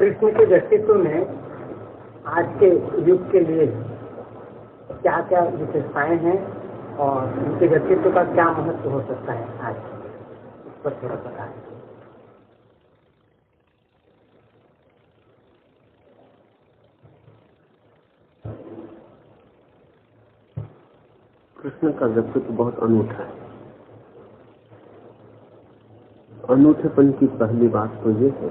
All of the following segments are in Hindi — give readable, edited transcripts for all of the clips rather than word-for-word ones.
कृष्ण के व्यक्तित्व में आज के युग के लिए क्या क्या विशेषताएं हैं और उनके व्यक्तित्व का क्या महत्व हो सकता है आज, इस पर थोड़ा बताएं। कृष्ण का व्यक्तित्व बहुत अनूठा है। अनूठेपन की पहली बात तो ये है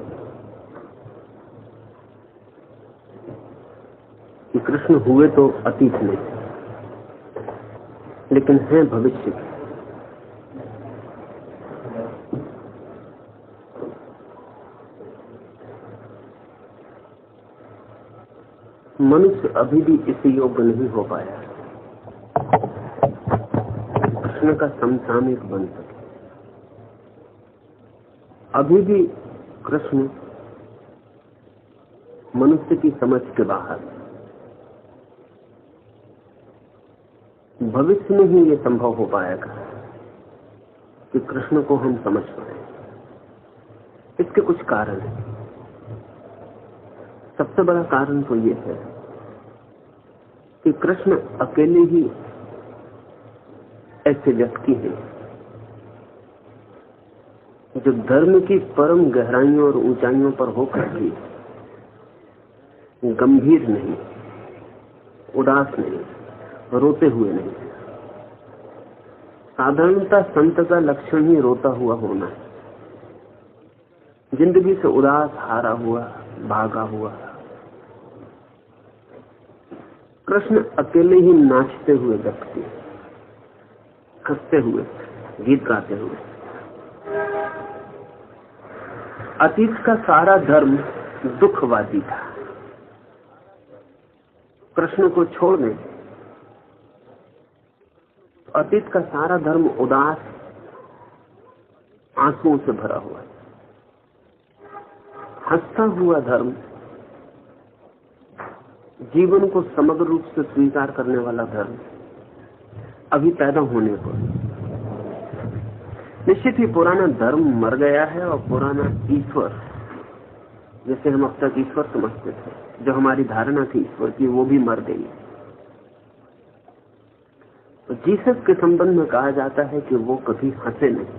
कि कृष्ण हुए तो अतीत में, लेकिन हैं भविष्य के। मनुष्य अभी भी इस योग्य नहीं हो पाया कृष्ण का समसामयिक बन सके। अभी भी कृष्ण मनुष्य की समझ के बाहर। भविष्य में ही ये संभव हो पाएगा कि कृष्ण को हम समझ पाए। इसके कुछ कारण हैं। सबसे बड़ा कारण तो ये है कि कृष्ण अकेले ही ऐसे व्यक्ति हैं जो धर्म की परम गहराइयों और ऊंचाइयों पर होकर भी गंभीर नहीं, उदास नहीं, रोते हुए नहीं। साधारणतः संत का लक्षण ही रोता हुआ होना है, जिंदगी से उदास, हारा हुआ, भागा हुआ। कृष्ण अकेले ही नाचते हुए व्यक्ति, हंसते हुए, गीत गाते हुए। अतीत का सारा धर्म दुखवादी था। कृष्ण को छोड़ दें, अतीत का सारा धर्म उदास, आंसुओं से भरा हुआ है। हंसता हुआ धर्म, जीवन को समग्र रूप से स्वीकार करने वाला धर्म अभी पैदा होने पर। निश्चित ही पुराना धर्म मर गया है और पुराना ईश्वर, जैसे हम अब तक ईश्वर समझते थे, जो हमारी धारणा थी ईश्वर की, वो भी मर गई। तो जीसस के संबंध में कहा जाता है कि वो कभी हंसे नहीं।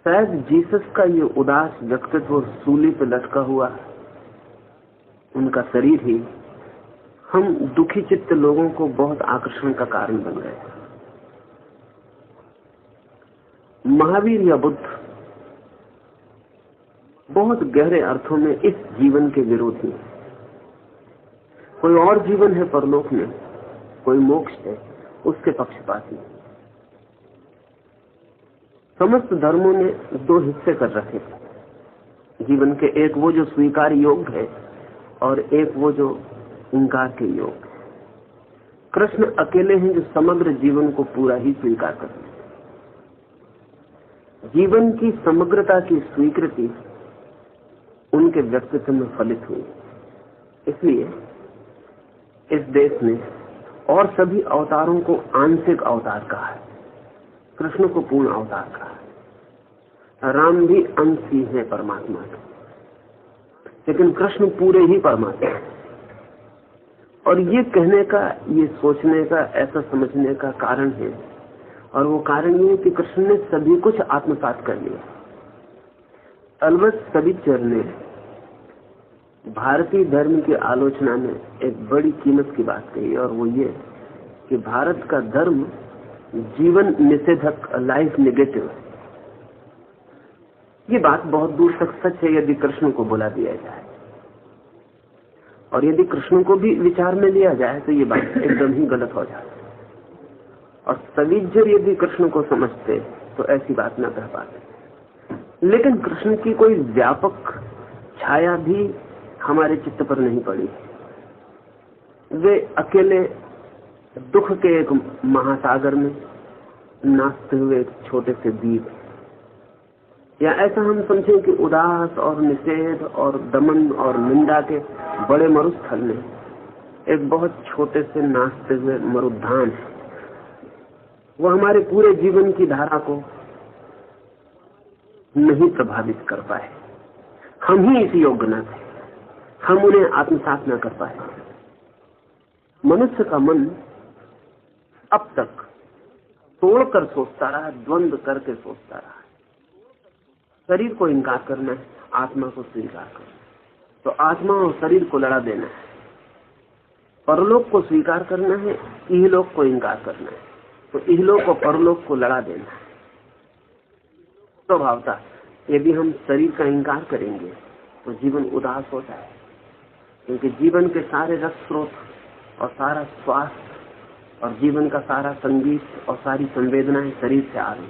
शायद जीसस का ये उदास व्यक्तित्व, सूली पे लटका हुआ उनका शरीर ही हम दुखी चित्त लोगों को बहुत आकर्षण का कारण बन गए। महावीर या बुद्ध बहुत गहरे अर्थों में इस जीवन के विरोधी। कोई और जीवन है परलोक में, कोई मोक्ष है, उसके पक्षपाती। समस्त धर्मों ने दो हिस्से कर रखे जीवन के, एक वो जो स्वीकार योग्य है और एक वो जो इंकार के योग्य है। कृष्ण अकेले हैं जो समग्र जीवन को पूरा ही स्वीकार करते हैं। जीवन की समग्रता की स्वीकृति उनके व्यक्तित्व में फलित हुई। इसलिए इस देश ने और सभी अवतारों को आंशिक अवतार कहा है, कृष्ण को पूर्ण अवतार कहा है। राम भी अंश ही है परमात्मा के, लेकिन कृष्ण पूरे ही परमात्मा है। और ये कहने का, ये सोचने का, ऐसा समझने का कारण है, और वो कारण ये है कि कृष्ण ने सभी कुछ आत्मसात कर लिया। अलबत्त सविच्चर ने भारतीय धर्म की आलोचना में एक बड़ी कीमत की बात कही, और वो ये कि भारत का धर्म जीवन निषेधक, लाइफ नेगेटिव है। ये बात बहुत दूर तक सच है यदि कृष्ण को बुला दिया जाए, और यदि कृष्ण को भी विचार में लिया जाए तो ये बात एकदम ही गलत हो जाती। और सविज्जर यदि कृष्ण को समझते तो ऐसी बात न कह पाते। लेकिन कृष्ण की कोई व्यापक छाया भी हमारे चित्त पर नहीं पड़ी। वे अकेले दुख के एक महासागर में नाचते हुए एक छोटे से द्वीप, या ऐसा हम समझें कि उदास और निषेध और दमन और निंदा के बड़े मरुस्थल में एक बहुत छोटे से नाचते हुए मरुद्धान है। वो हमारे पूरे जीवन की धारा को नहीं प्रभावित कर पाए। हम ही इस योग्य न थे, हम उन्हें आत्मसात न कर पाए। मनुष्य का मन अब तक तोड़कर सोचता रहा, द्वंद्व करके सोचता रहा। शरीर को इनकार करना है, आत्मा को स्वीकार करना, तो आत्मा और शरीर को लड़ा देना है। परलोक को स्वीकार करना है, इहलोक को इनकार करना है, तो इहलोक और परलोक को लड़ा देना है। स्वभावतः यदि हम शरीर का इनकार करेंगे तो जीवन उदास हो जाए, क्योंकि जीवन के सारे रस स्रोत और सारा स्वास्थ्य और जीवन का सारा संगीत और सारी संवेदनाएं शरीर से आ रही।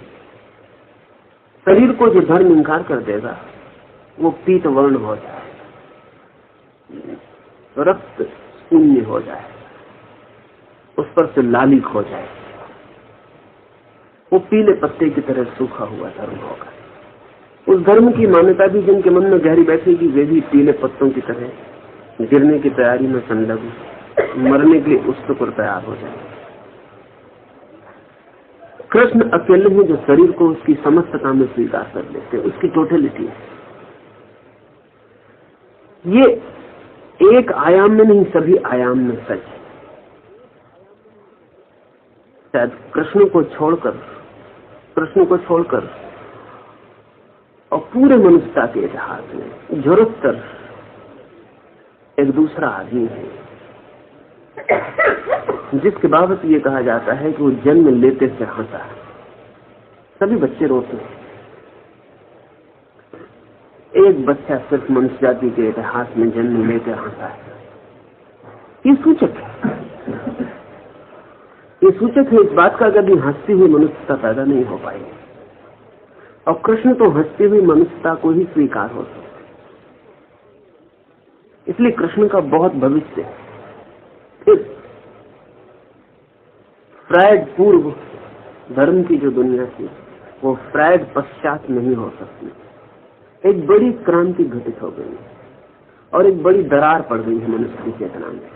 शरीर को जो धर्म इनकार कर देगा वो पीत वर्ण हो जाए, रक्त शून्य हो जाए, उस पर से लालिक हो जाए, वो पीले पत्ते की तरह सूखा हुआ धर्म होगा। उस धर्म की मान्यता भी जिनके मन में गहरी बैठेगी वे भी पीले पत्तों की तरह गिरने की तैयारी में संलग्न, मरने के लिए उत्सुक और तैयार हो जाए। कृष्ण अकेले हैं जो शरीर को उसकी समस्तता में स्वीकार कर लेते हैं, उसकी टोटलिटी है। ये एक आयाम में नहीं, सभी आयाम में सच है। शायद कृष्ण को छोड़कर और पूरे मनुष्यता के इतिहास में जरूरतर एक दूसरा आदमी है जिसके बाबत ये कहा जाता है कि वो जन्म लेते से हंसा है। सभी बच्चे रोते हैं, एक बच्चा सिर्फ मनुष्य जाति के इतिहास में जन्म लेते हंसा है। ये सूचक है इस बात का कभी हंसती हुई मनुष्यता पैदा नहीं हो पाएगी। और कृष्ण तो हंसती हुई मनुष्यता को ही स्वीकार हो सकते, इसलिए कृष्ण का बहुत भविष्य है। फिर फ्रायड पूर्व धर्म की जो दुनिया थी वो फ्रायड पश्चात नहीं हो सकती। एक बड़ी क्रांति घटित हो गई और एक बड़ी दरार पड़ गई है मनुष्य की चेतना में।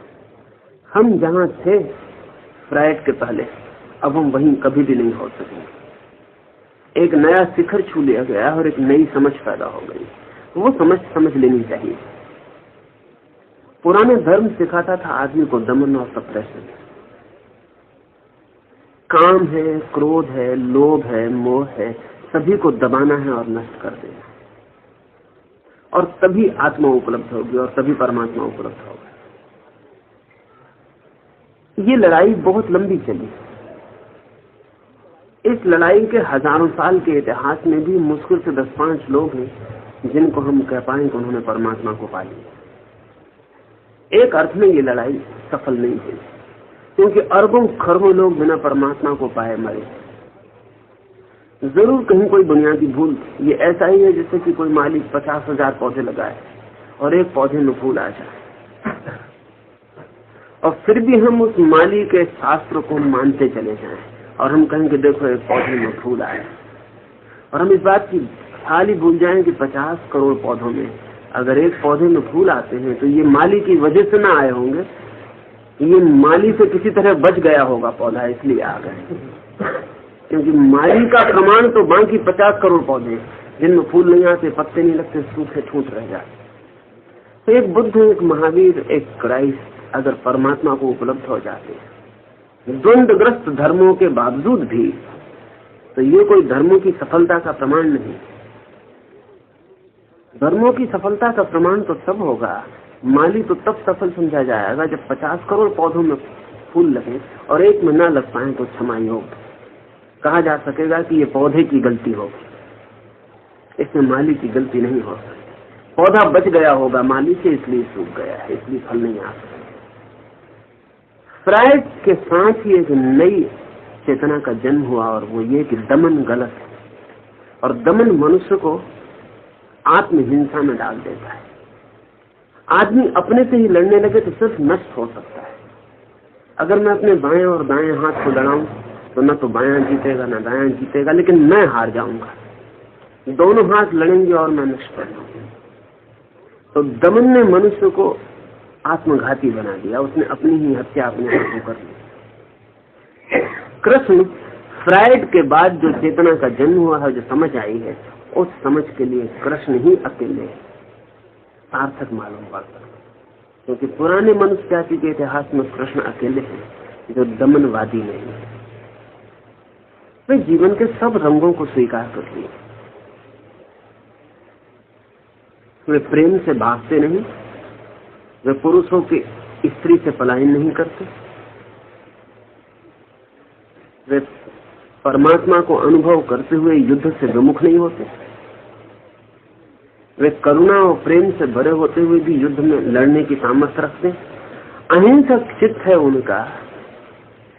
हम जहां थे फ्रायड के पहले, अब हम वहीं कभी भी नहीं हो सकेंगे। एक नया शिखर छू लिया गया और एक नई समझ पैदा हो गई, वो समझ लेनी चाहिए। पुराने धर्म सिखाता था आदमी को दमन और सप्रेशन। काम है, क्रोध है, लोभ है, मोह है, सभी को दबाना है और नष्ट कर देना, और तभी आत्मा उपलब्ध होगी और तभी परमात्मा उपलब्ध होगा। ये लड़ाई बहुत लंबी चली। इस लड़ाई के हजारों साल के इतिहास में भी मुश्किल से 10-5 लोग हैं जिनको हम कह पाएं कि उन्होंने परमात्मा को पा लिया। एक अर्थ में ये लड़ाई सफल नहीं हुई, क्योंकि अरबों खरबों लोग बिना परमात्मा को पाए मरे। जरूर कहीं कोई बुनियादी भूल। ये ऐसा ही है जैसे कि कोई मालिक 50,000 पौधे लगाए और एक पौधे में फूल आ जाए, और फिर भी हम उस माली के शास्त्र को मानते चले जाएं और हम कहेंगे देखो एक पौधे में फूल आया, और हम इस बात की हाल ही भूल जाएं कि 50 करोड़ पौधों में अगर एक पौधे में फूल आते हैं तो ये माली की वजह से ना आए होंगे, ये माली से किसी तरह बच गया होगा पौधा इसलिए आ गए। क्योंकि माली का प्रमाण तो बाकी 50 करोड़ पौधे जिनमें फूल नहीं आते, पत्ते नहीं लगते, सूखे ठूंठ रह जाते। तो एक बुद्ध, एक महावीर, एक क्राइस्ट अगर परमात्मा को उपलब्ध हो जाते हैं द्वंद्वग्रस्त धर्मों के बावजूद भी, तो ये कोई धर्मों की सफलता का प्रमाण नहीं। धर्मों की सफलता का प्रमाण तो तब होगा, माली तो तब सफल समझा जाएगा जब 50 करोड़ पौधों में फूल लगे और एक में न लग पाए तो क्षमा योग कहा जा सकेगा कि ये पौधे की गलती होगी, इसमें माली की गलती नहीं हो सकती। पौधा बच गया होगा माली से, इसलिए सूख गया है, इसलिए फल नहीं आ सकता। फ्रायड के साथ ही एक नई चेतना का जन्म हुआ, और वो ये कि दमन गलत है, और दमन मनुष्य को आत्महिंसा में डाल देता है। आदमी अपने से ही लड़ने लगे तो सिर्फ नष्ट हो सकता है। अगर मैं अपने बाएं और दाएं हाथ को लड़ाऊं तो न तो बायां जीतेगा न दायां जीतेगा, लेकिन मैं हार जाऊंगा। दोनों हाथ लड़ेंगे और मैं नष्ट कर जाऊंगा। तो दमन ने मनुष्य को आत्मघाती बना दिया, उसने अपनी ही हत्या अपने हाथों कर ली। कृष्ण फ्रायड के बाद जो चेतना का जन्म हुआ है, जो समझ आई है, उस समझ के लिए कृष्ण ही अकेले सार्थक मालूम पड़ता, क्योंकि पुराने मनुष्य जाति के इतिहास में कृष्ण अकेले हैं जो दमनवादी नहीं है। वे जीवन के सब रंगों को स्वीकार कर लिए। वे प्रेम से भागते नहीं, वे पुरुषों की स्त्री से पलायन नहीं करते, वे परमात्मा को अनुभव करते हुए युद्ध से विमुख नहीं होते, वे करुणा और प्रेम से भरे होते हुए भी युद्ध में लड़ने की सामर्थ्य रखते। अहिंसक चित्त है उनका,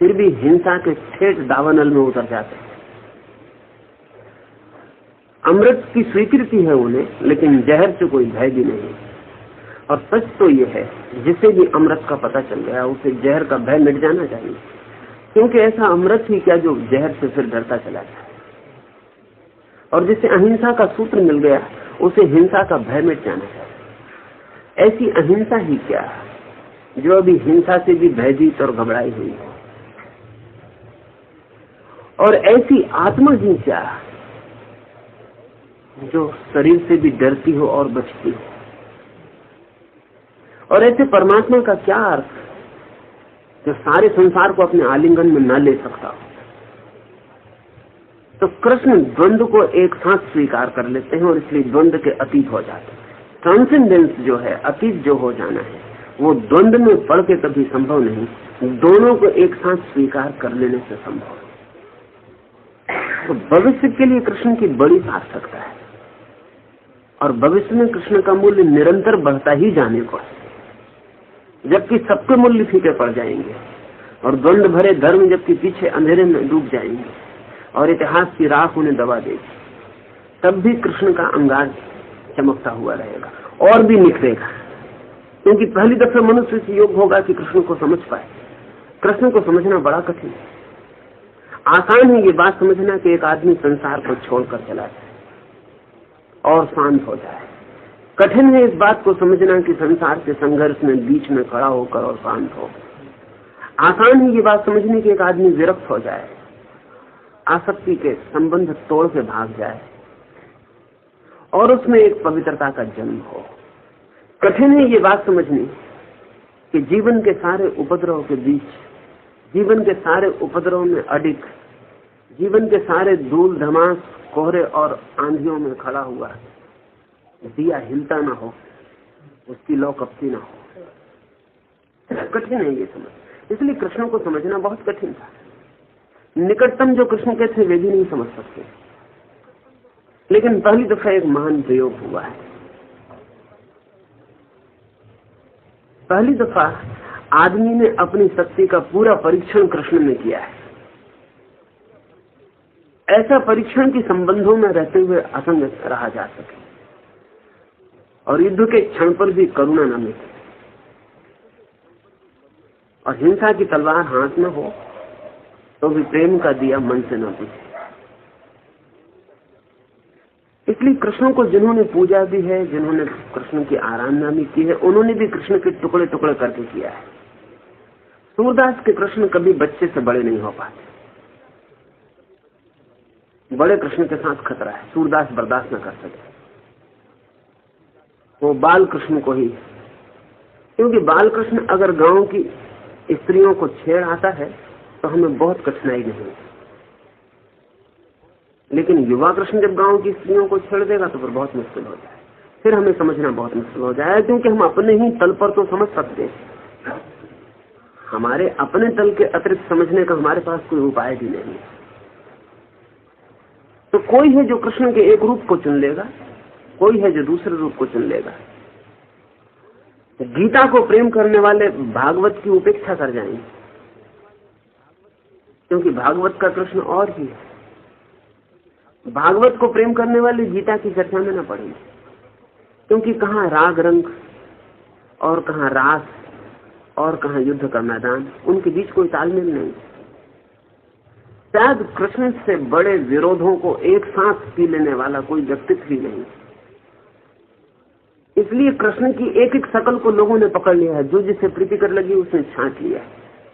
फिर भी हिंसा के ठेठ दावानल में उतर जाते। अमृत की स्वीकृति है उन्हें, लेकिन जहर से कोई भय भी नहीं। और सच तो यह है, जिसे भी अमृत का पता चल गया उसे जहर का भय मिट जाना चाहिए, क्योंकि ऐसा अमृत ही क्या जो जहर से फिर डरता चला जाए। और जिसे अहिंसा का सूत्र मिल गया उसे हिंसा का भय मिट जाना चाहिए। ऐसी अहिंसा ही क्या जो अभी हिंसा से भी भयभीत और घबराई हुई है, और ऐसी आत्मा ही क्या जो शरीर से भी डरती हो और बचती हो। और ऐसे परमात्मा का क्या अर्थ जो सारे संसार को अपने आलिंगन में न ले सकता हो। तो कृष्ण द्वंद्व को एक साथ स्वीकार कर लेते हैं और इसलिए द्वंद्व के अतीत हो जाते हैं। ट्रांसेंडेंस जो है, अतीत जो हो जाना है, वो द्वंद्व में पड़ के कभी संभव नहीं, दोनों को एक साथ स्वीकार कर लेने से संभव है। तो भविष्य के लिए कृष्ण की बड़ी सार्थकता है, और भविष्य में कृष्ण का मूल्य निरंतर बढ़ता ही जाने को है, जबकि सबके मूल्य फीके पड़ जाएंगे और द्वंद्व भरे धर्म जबकि पीछे अंधेरे में डूब जाएंगे और इतिहास की राख उन्हें दबा देगी, तब भी कृष्ण का अंगार चमकता हुआ रहेगा और भी निखरेगा, क्योंकि पहली दफे मनुष्य से योग होगा कि कृष्ण को समझ पाए। कृष्ण को समझना बड़ा कठिन है। आसान है ये बात समझना कि एक आदमी संसार को छोड़कर चला जाए और शांत हो जाए। कठिन है इस बात को समझना कि संसार के संघर्ष में बीच में खड़ा होकर और शांत हो। आसान है ये बात समझने कि एक आदमी विरक्त हो जाए, आसक्ति के संबंध तोड़ के भाग जाए और उसमें एक पवित्रता का जन्म हो। कठिन है ये बात समझनी कि जीवन के सारे उपद्रव के बीच, जीवन के सारे उपद्रव में अडिग, जीवन के सारे धूल धमास कोहरे और आंधियों में खड़ा हुआ दिया हिलता ना हो, उसकी लौ कपती ना हो। कठिन है ये समझ, इसलिए कृष्ण को समझना बहुत कठिन था। निकटतम जो कृष्ण के थे वे भी नहीं समझ सकते, लेकिन पहली दफा एक महान प्रयोग हुआ है। पहली दफा आदमी ने अपनी शक्ति का पूरा परीक्षण कृष्ण में किया है। ऐसा परीक्षण की संबंधों में रहते हुए असंग रहा जा सके और युद्ध के क्षण पर भी करुणा न मिले और हिंसा की तलवार हाथ में हो तो भी प्रेम का दिया मन से न बुझे। इसलिए कृष्ण को जिन्होंने पूजा भी है, जिन्होंने कृष्ण की आराधना की है, उन्होंने भी कृष्ण के टुकड़े टुकड़े करके किया है। सूरदास के कृष्ण कभी बच्चे से बड़े नहीं हो पाते। बड़े कृष्ण के साथ खतरा है, सूरदास बर्दाश्त न कर सके। वो बाल कृष्ण को ही, क्योंकि बाल कृष्ण अगर गांव की स्त्रियों को छेड़ आता है तो हमें बहुत कठिनाई नहीं, लेकिन युवा कृष्ण जब गांव की स्त्रियों को छेड़ देगा तो फिर बहुत मुश्किल हो जाए, फिर हमें समझना बहुत मुश्किल हो जाए, क्योंकि हम अपने ही तल पर तो समझ सकते हैं, हमारे अपने तल के अतिरिक्त समझने का हमारे पास कोई उपाय भी नहीं है। तो कोई है जो कृष्ण के एक रूप को चुन लेगा, कोई है जो दूसरे रूप को चुन लेगा। तो गीता को प्रेम करने वाले भागवत की उपेक्षा कर जाएंगे, क्योंकि भागवत का कृष्ण और ही है। भागवत को प्रेम करने वाले गीता की चर्चा में न पड़ेंगे, क्योंकि कहाँ राग रंग और कहाँ रास और कहाँ युद्ध का मैदान, उनके बीच कोई तालमेल नहीं। शायद कृष्ण से बड़े विरोधों को एक साथ पी लेने वाला कोई व्यक्तित्व ही नहीं। इसलिए कृष्ण की एक एक शकल को लोगों ने पकड़ लिया है, जो जिसे प्रीतिकर लगी उसने छांट लिया है,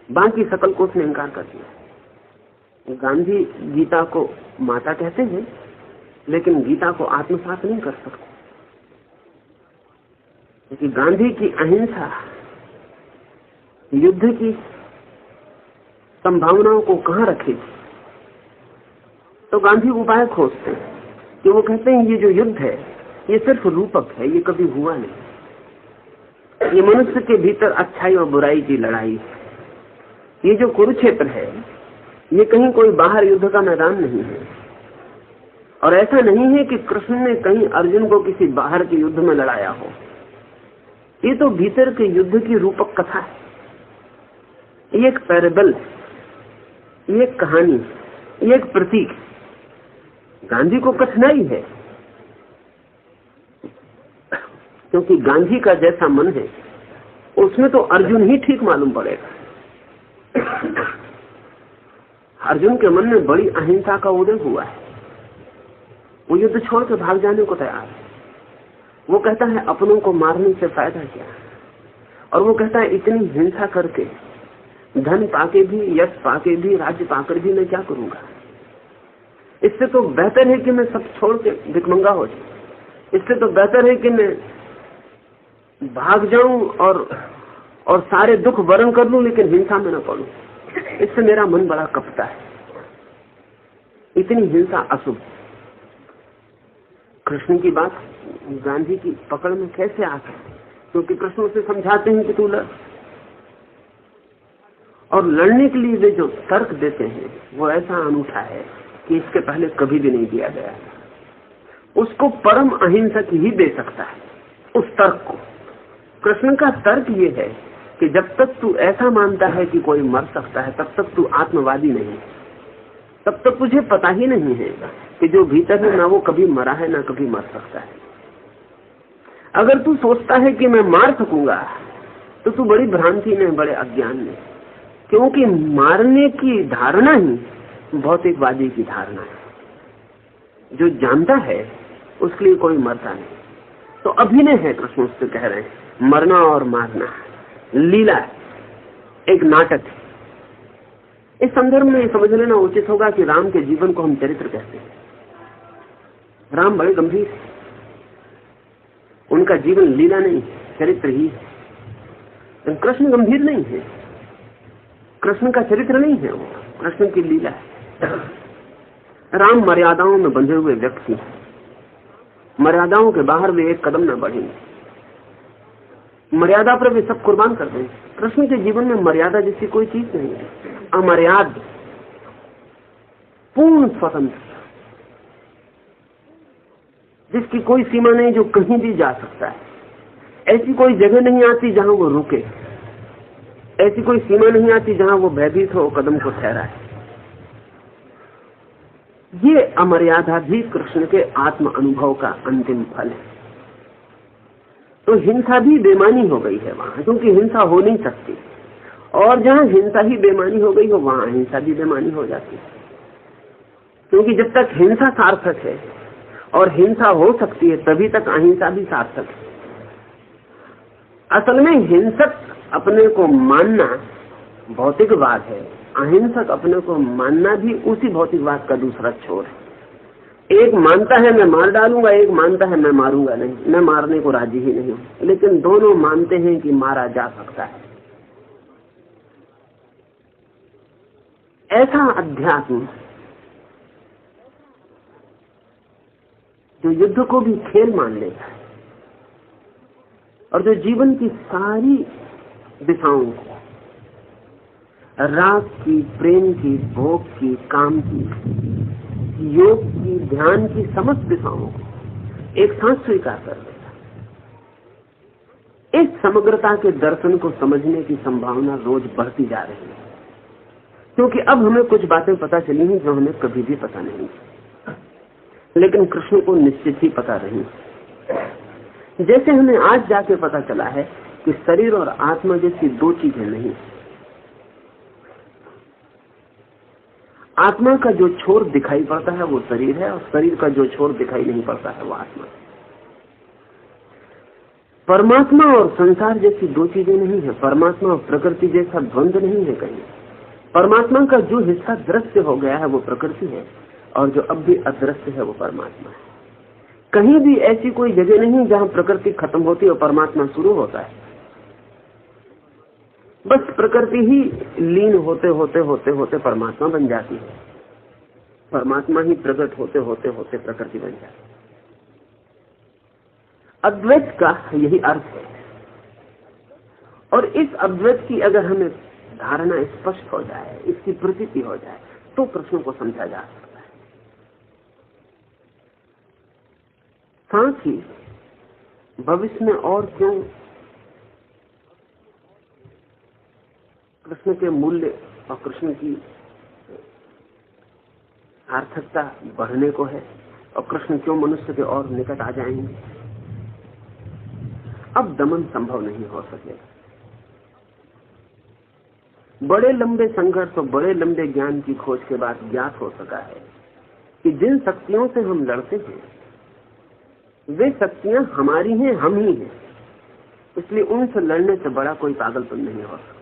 बाकी शकल को उसने इंकार कर दिया। गांधी गीता को माता कहते हैं, लेकिन गीता को आत्मसात नहीं कर सकते, क्योंकि गांधी की अहिंसा युद्ध की संभावनाओं को कहां रखेगी। तो गांधी उपाय खोजते हैं कि वो कहते हैं ये जो युद्ध है ये सिर्फ रूपक है, ये कभी हुआ नहीं। ये मनुष्य के भीतर अच्छाई और बुराई की लड़ाई है। ये जो कुरुक्षेत्र है ये कहीं कोई बाहर युद्ध का मैदान नहीं है, और ऐसा नहीं है कि कृष्ण ने कहीं अर्जुन को किसी बाहर के युद्ध में लड़ाया हो। ये तो भीतर के युद्ध की रूपक कथा है, ये एक पैरेबल है, ये एक कहानी, ये एक प्रतीक। गांधी को कठिनाई है, क्योंकि गांधी का जैसा मन है उसमें तो अर्जुन ही ठीक मालूम पड़ेगा। अर्जुन के मन में बड़ी अहिंसा का उदय हुआ है, वो युद्ध छोड़ के भाग जाने को तैयार है। वो कहता है अपनों को मारने से फायदा क्या, और वो कहता है इतनी हिंसा करके धन पाके भी, यश पाके भी, राज्य पाकर भी मैं क्या करूंगा। इससे तो बेहतर है कि मैं सब छोड़ के भिखमंगा हो जाऊं। इससे तो बेहतर है कि मैं भाग जाऊं और सारे दुख वरण कर लूं, लेकिन हिंसा में न पड़ूं। इससे मेरा मन बड़ा कपता है। इतनी हिंसा अशुभ। कृष्ण की बात गांधी की पकड़ में कैसे आ सकती, क्योंकि कृष्ण उसे समझाते हैं कि तू लड़, और लड़ने के लिए वे जो तर्क देते हैं वो ऐसा अनूठा है कि इसके पहले कभी भी नहीं दिया गया। उसको परम अहिंसक ही दे सकता है उस तर्क को। कृष्ण का तर्क ये है कि जब तक तू ऐसा मानता है कि कोई मर सकता है तब तक तू आत्मवादी नहीं, तब तक तुझे पता ही नहीं है कि जो भीतर है ना वो कभी मरा है ना कभी मर सकता है। अगर तू सोचता है कि मैं मार सकूंगा तो तू बड़ी भ्रांति में, बड़े अज्ञान में, क्योंकि मारने की धारणा ही भौतिकवादी की धारणा है। जो जानता है उसके लिए कोई मरता नहीं। तो अभिनय है, कृष्ण उससे कह रहे हैं, मरना और मारना लीला है, एक नाटक है। इस संदर्भ में समझ लेना उचित होगा कि राम के जीवन को हम चरित्र कहते हैं। राम बड़े गंभीर है, उनका जीवन लीला नहीं चरित्र ही है। कृष्ण गंभीर नहीं है, कृष्ण का चरित्र नहीं है, वो कृष्ण की लीला है। राम मर्यादाओं में बंधे हुए व्यक्ति, मर्यादाओं के बाहर वे एक कदम न बढ़ेंगे, मर्यादा पर वे सब कुर्बान कर देंगे। कृष्ण के जीवन में मर्यादा जैसी कोई चीज नहीं है। अमर्याद, पूर्ण स्वतंत्र, जिसकी कोई सीमा नहीं, जो कहीं भी जा सकता है। ऐसी कोई जगह नहीं आती जहां वो रुके, ऐसी कोई सीमा नहीं आती जहां वो भयभीत हो कदम को ठहराए। ये अमर्यादा भी कृष्ण के आत्म अनुभव का अंतिम फल है। तो हिंसा भी बेमानी हो गई है वहां, क्योंकि हिंसा हो नहीं सकती, और जहां हिंसा ही बेमानी हो गई हो वहां अहिंसा भी बेमानी हो जाती है। क्योंकि जब तक हिंसा सार्थक है और हिंसा हो सकती है तभी तक अहिंसा भी सार्थक है। असल में हिंसक अपने को मानना भौतिकवाद है, अहिंसक अपने को मानना भी उसी भौतिकवाद का दूसरा छोर है। एक मानता है मैं मार डालूंगा, एक मानता है मैं मारूंगा नहीं, मैं मारने को राजी ही नहीं हूं। लेकिन दोनों मानते हैं कि मारा जा सकता है। ऐसा अध्यात्म जो युद्ध को भी खेल मान लेता है और जो जीवन की सारी दिशाओं को, राग की, प्रेम की, भोग की, काम की, योग की, ध्यान की समस्त दिशाओं को एक साथ स्वीकार कर लेता। इस समग्रता के दर्शन को समझने की संभावना रोज बढ़ती जा रही है, क्योंकि अब हमें कुछ बातें पता चली हैं जो हमें कभी भी पता नहीं, लेकिन कृष्ण को निश्चित ही पता रही। जैसे हमें आज जाके पता चला है कि शरीर और आत्मा जैसी दो चीजें नहीं। आत्मा का जो छोर दिखाई पड़ता है वो शरीर है, और शरीर का जो छोर दिखाई नहीं पड़ता है वो आत्मा। परमात्मा और संसार जैसी दो चीजें नहीं है। परमात्मा और प्रकृति जैसा द्वंद्व नहीं है कहीं। परमात्मा का जो हिस्सा दृश्य हो गया है वो प्रकृति है, और जो अब भी अदृश्य है वो परमात्मा है। कहीं भी ऐसी कोई जगह नहीं जहां प्रकृति खत्म होती है और परमात्मा शुरू होता है। बस प्रकृति ही लीन होते होते होते होते परमात्मा बन जाती है, परमात्मा ही प्रकट होते होते होते प्रकृति बन जाती है। अद्वैत का यही अर्थ है। और इस अद्वैत की अगर हमें धारणा स्पष्ट हो जाए, इसकी प्रतीति हो जाए, तो प्रश्नों को समझा जा सकता है। साथ ही भविष्य में और क्यों कृष्ण के मूल्य और कृष्ण की सार्थकता बढ़ने को है, और कृष्ण क्यों मनुष्य के और निकट आ जाएंगे। अब दमन संभव नहीं हो सकेगा। बड़े लंबे संघर्ष और बड़े लंबे ज्ञान की खोज के बाद ज्ञात हो सका है कि जिन शक्तियों से हम लड़ते हैं वे शक्तियां हमारी हैं, हम ही हैं। इसलिए उनसे लड़ने से बड़ा कोई पागलपन नहीं हो सकता।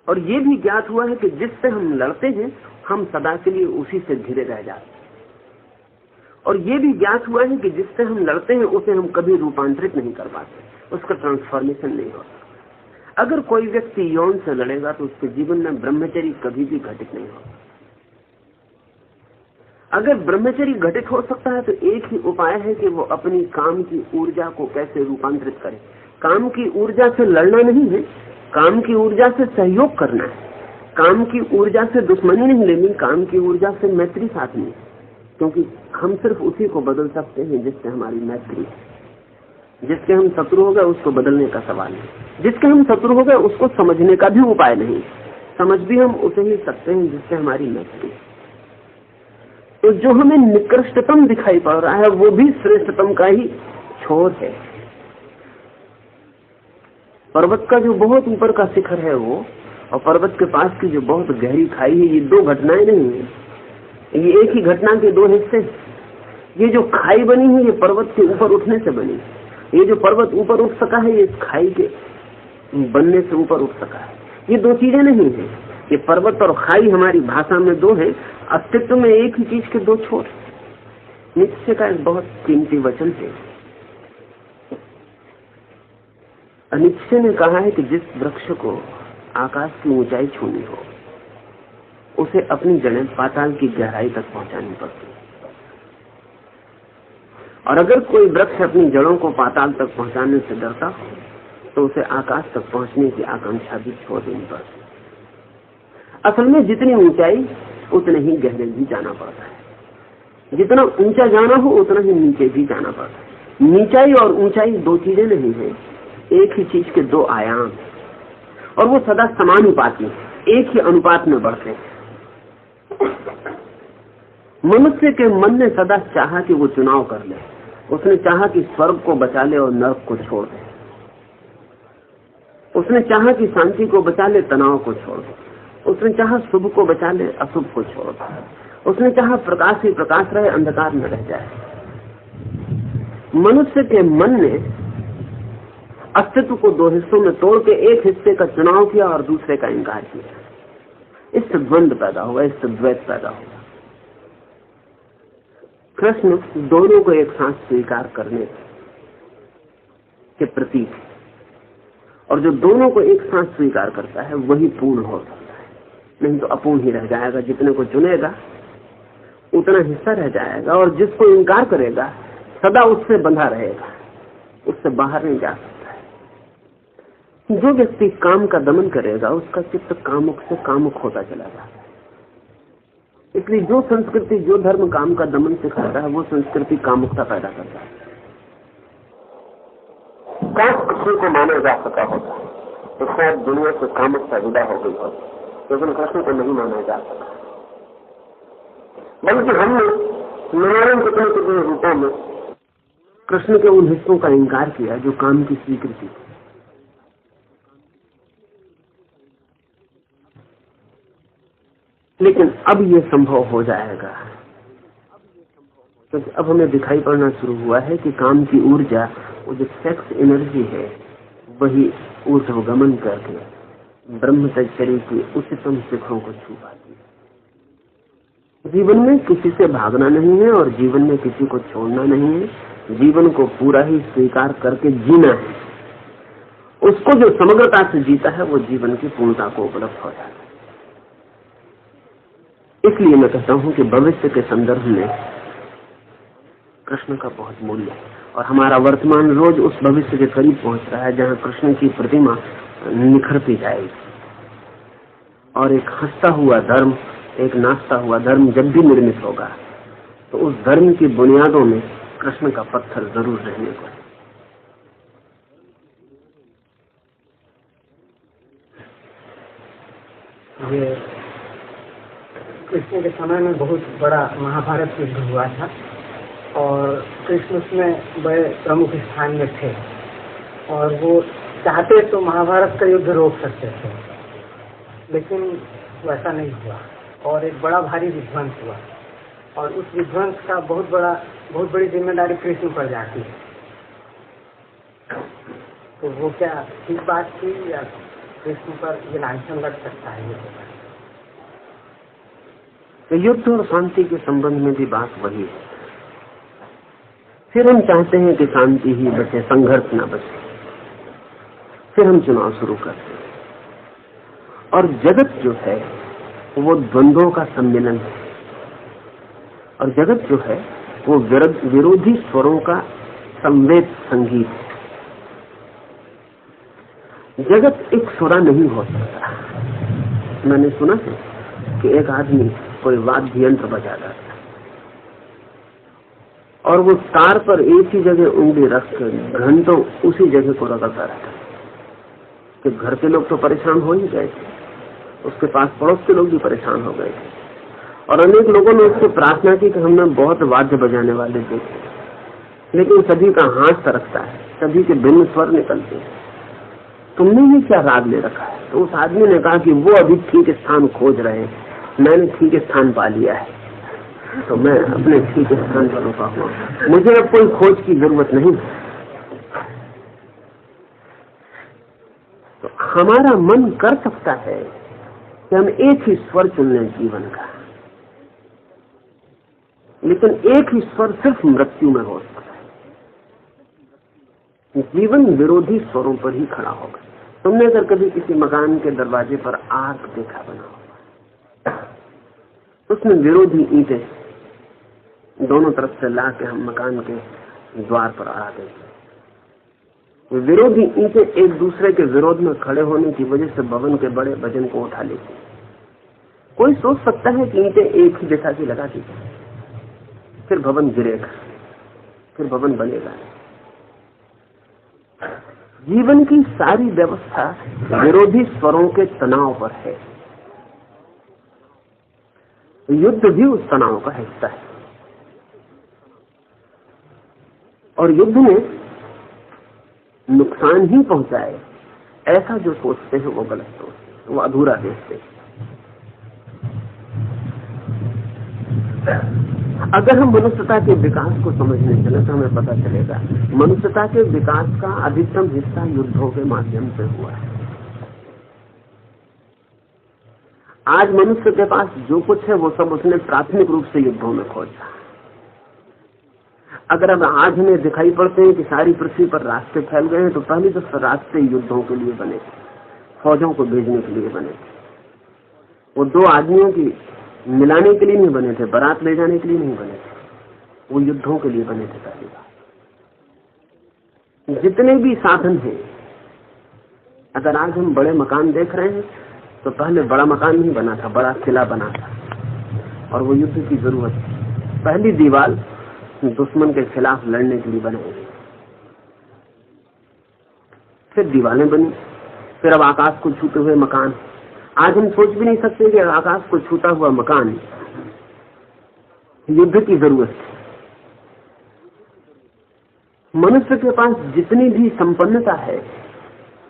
और ये भी ज्ञात हुआ है कि जिससे हम लड़ते हैं हम सदा के लिए उसी से घिरे रह जाते हैं। और ये भी ज्ञात हुआ है कि जिससे हम लड़ते हैं उसे हम कभी रूपांतरित नहीं कर पाते, उसका ट्रांसफॉर्मेशन नहीं होता। अगर कोई व्यक्ति यौन से लड़ेगा तो उसके जीवन में ब्रह्मचर्य कभी भी घटित नहीं होगा। अगर ब्रह्मचर्य घटित हो सकता है तो एक ही उपाय है कि वो अपनी काम की ऊर्जा को कैसे रूपांतरित करे। काम की ऊर्जा से लड़ना नहीं है, काम की ऊर्जा से सहयोग करना है। काम की ऊर्जा से दुश्मनी नहीं लेनी, काम की ऊर्जा से मैत्री साधनी है। क्योंकि हम सिर्फ उसी को बदल सकते हैं जिससे हमारी मैत्री है। जिसके हम शत्रु हो गए उसको बदलने का सवाल है। जिसके हम शत्रु हो गए उसको समझने का भी उपाय नहीं। समझ भी हम उसे ही सकते हैं जिससे हमारी मैत्री है। तो जो हमें निकृष्टतम दिखाई पड़ रहा है वो भी श्रेष्ठतम का ही छोर है। पर्वत का जो बहुत ऊपर का शिखर है वो, और पर्वत के पास की जो बहुत गहरी खाई है, ये दो घटनाएं नहीं है, ये एक ही घटना के दो हिस्से। ये जो खाई बनी है ये पर्वत के ऊपर उठने से बनी। ये जो पर्वत ऊपर उठ सका है ये खाई के बनने से ऊपर उठ सका है। ये दो चीजें नहीं है। ये पर्वत और खाई हमारी भाषा में दो है, अस्तित्व में एक ही चीज के दो छोर। नीचे का एक बहुत कीमती वचन है। अनिश्चय ने कहा है कि जिस वृक्ष को आकाश की ऊंचाई छूनी हो उसे अपनी जड़ें पाताल की गहराई तक पहुंचानी पड़ती है। और अगर कोई वृक्ष अपनी जड़ों को पाताल तक पहुंचाने से डरता हो तो उसे आकाश तक पहुंचने की आकांक्षा भी छोड़ देनी पड़ती है। असल में जितनी ऊंचाई उतने ही गहरे भी जाना पड़ता है। जितना ऊंचा जाना हो उतना ही नीचे भी जाना पड़ता है। नीचाई और ऊंचाई दो चीजें नहीं है, एक ही चीज के दो आयाम, और वो सदा समानुपाती एक ही अनुपात में बढ़ते हैं। मनुष्य के मन ने सदा चाहा कि वो चुनाव कर ले। उसने चाहा कि स्वर्ग को बचा ले और नरक को छोड़ दे। उसने चाहा कि शांति को बचा ले, तनाव को छोड़ दे। उसने चाहा शुभ को बचा ले, अशुभ को छोड़ दे। उसने चाहा प्रकाश ही प्रकाश रहे, अंधकार में रह जाए। मनुष्य के मन ने अस्तित्व को दो हिस्सों में तोड़ के एक हिस्से का चुनाव किया और दूसरे का इंकार किया। इससे द्वंद्व पैदा हुआ, इससे द्वैत पैदा हुआ। कृष्ण दोनों को एक साथ स्वीकार करने के प्रतीक, और जो दोनों को एक साथ स्वीकार करता है वही पूर्ण हो सकता है, नहीं तो अपूर्ण ही रह जाएगा। जितने को चुनेगा उतना हिस्सा रह जाएगा, और जिसको इंकार करेगा सदा उससे बंधा रहेगा, उससे बाहर नहीं जा सकता है। जो व्यक्ति काम का दमन करेगा उसका चित्त कामुक से कामुक होता चला जाता है। इसलिए जो संस्कृति, जो धर्म काम का दमन सिखाता है वो संस्कृति कामुकता पैदा करता है। काश कृष्ण को माना जा सका होता तो शायद दुनिया से कामुकता विदा हो गई होती, लेकिन कृष्ण को नहीं माना जा सका। बल्कि हमने नारायण कितने कितने रूपों में कृष्ण के उन हिस्सों का इंकार किया जो काम की स्वीकृति थी। लेकिन अब ये संभव हो जाएगा क्योंकि अब हमें दिखाई पड़ना शुरू हुआ है कि काम की ऊर्जा, वो जो सेक्स एनर्जी है, वही ऊर्ध्वगमन करके ब्रह्मचर्य की उच्चतम शिखरों को छू पाती है। जीवन में किसी से भागना नहीं है और जीवन में किसी को छोड़ना नहीं है, जीवन को पूरा ही स्वीकार करके जीना है। उसको जो समग्रता से जीता है वो जीवन की पूर्णता को उपलब्ध हो जाता है। इसलिए मैं कहता हूं कि भविष्य के संदर्भ में कृष्ण का बहुत मूल्य है और हमारा वर्तमान रोज उस भविष्य के करीब पहुंच रहा है जहां कृष्ण की प्रतिमा निखरती जाएगी और एक हंसता हुआ धर्म, एक नाचता हुआ धर्म जब भी निर्मित होगा तो उस धर्म की बुनियादों में कृष्ण का पत्थर जरूर रहने को है। ये कृष्ण के समय में बहुत बड़ा महाभारत युद्ध हुआ था और कृष्ण उसमें बड़े प्रमुख स्थान में थे और वो चाहते तो महाभारत का युद्ध रोक सकते थे, लेकिन वैसा नहीं हुआ और एक बड़ा भारी विध्वंस हुआ और उस विध्वंस का बहुत बड़ी जिम्मेदारी कृष्ण पर जाती है। तो वो क्या ठीक बात थी या कृष्ण पर ये लांछन लग सकता है? ये युद्ध और शांति के संबंध में भी बात वही है। फिर हम चाहते हैं कि शांति ही बचे, संघर्ष ना बचे, फिर हम चुनाव शुरू करते हैं और जगत जो है वो द्वंद्वों का सम्मेलन है और जगत जो है वो विरोधी स्वरों का संवेद संगीत है। जगत एक सुरा नहीं हो सकता। मैंने सुना है कि एक आदमी कोई वाद्य यंत्र बजाता था और वो तार पर एक ही जगह उंगली रखकर घंटों उसी जगह को रगड़ता रहता कि घर के लोग तो परेशान हो ही गए थे, उसके पास पड़ोस के लोग भी परेशान हो गए थे और अनेक लोगों ने उससे प्रार्थना की कि हमने बहुत वाद्य बजाने वाले देखे, लेकिन सभी का हाथ सरकता है, सभी के भिन्न स्वर निकलते हैं, तुमने ही क्या राग ले रखा है? तो उस आदमी ने कहा कि वो अभी ठीक स्थान खोज रहे हैं, मैंने ठीक स्थान पा लिया है, तो मैं अपने ठीक स्थान पर रुका हुआ, मुझे अब कोई खोज की जरूरत नहीं। तो हमारा मन कर सकता है कि हम एक ही स्वर चुन लें जीवन का, लेकिन एक ही स्वर सिर्फ मृत्यु में हो सकता है। जीवन विरोधी स्वरों पर ही खड़ा होगा। तुमने अगर कभी किसी मकान के दरवाजे पर आग देखा बना होगा, उसमें विरोधी ईंटें दोनों तरफ से ला के हम मकान के द्वार पर अड़ा देते। विरोधी ईंटें एक दूसरे के विरोध में खड़े होने की वजह से भवन के बड़े वजन को उठा लेती। कोई सोच सकता है कि ईंटें एक ही दिशा की लगा दी, फिर भवन गिरेगा, फिर भवन बनेगा। जीवन की सारी व्यवस्था विरोधी स्वरों के तनाव पर है। युद्ध भी उस तनाव का हिस्सा है और युद्ध में नुकसान ही पहुंचाए ऐसा जो सोचते हैं वो गलत सोचते हैं, वो अधूरा देखते हैं। अगर हम मनुष्यता के विकास को समझने चले तो हमें पता चलेगा मनुष्यता के विकास का अधिकतम हिस्सा युद्धों के माध्यम से हुआ है। आज मनुष्य के पास जो कुछ है वो सब उसने प्राथमिक रूप से युद्धों में खोजा। अगर अब आज हमें दिखाई पड़ते हैं कि सारी पृथ्वी पर रास्ते फैल गए हैं, तो पहले तो रास्ते युद्धों के लिए बने थे, फौजों को भेजने के लिए बने थे। वो दो आदमियों की मिलाने के लिए नहीं बने थे, बारात ले जाने के लिए नहीं बने थे, वो युद्धों के लिए बने थे। पहली बार जितने भी साधन हैं, अगर आज हम बड़े मकान देख रहे हैं तो पहले बड़ा मकान नहीं बना था, बड़ा किला बना था और वो युद्ध की जरूरत थी। पहली दीवार दुश्मन के खिलाफ लड़ने के लिए बनाई गई, फिर दीवारें बनी, फिर अब आकाश को छूते हुए मकान। आज हम सोच भी नहीं सकते कि आकाश को छूता हुआ मकान युद्ध की जरूरत है। मनुष्य के पास जितनी भी संपन्नता है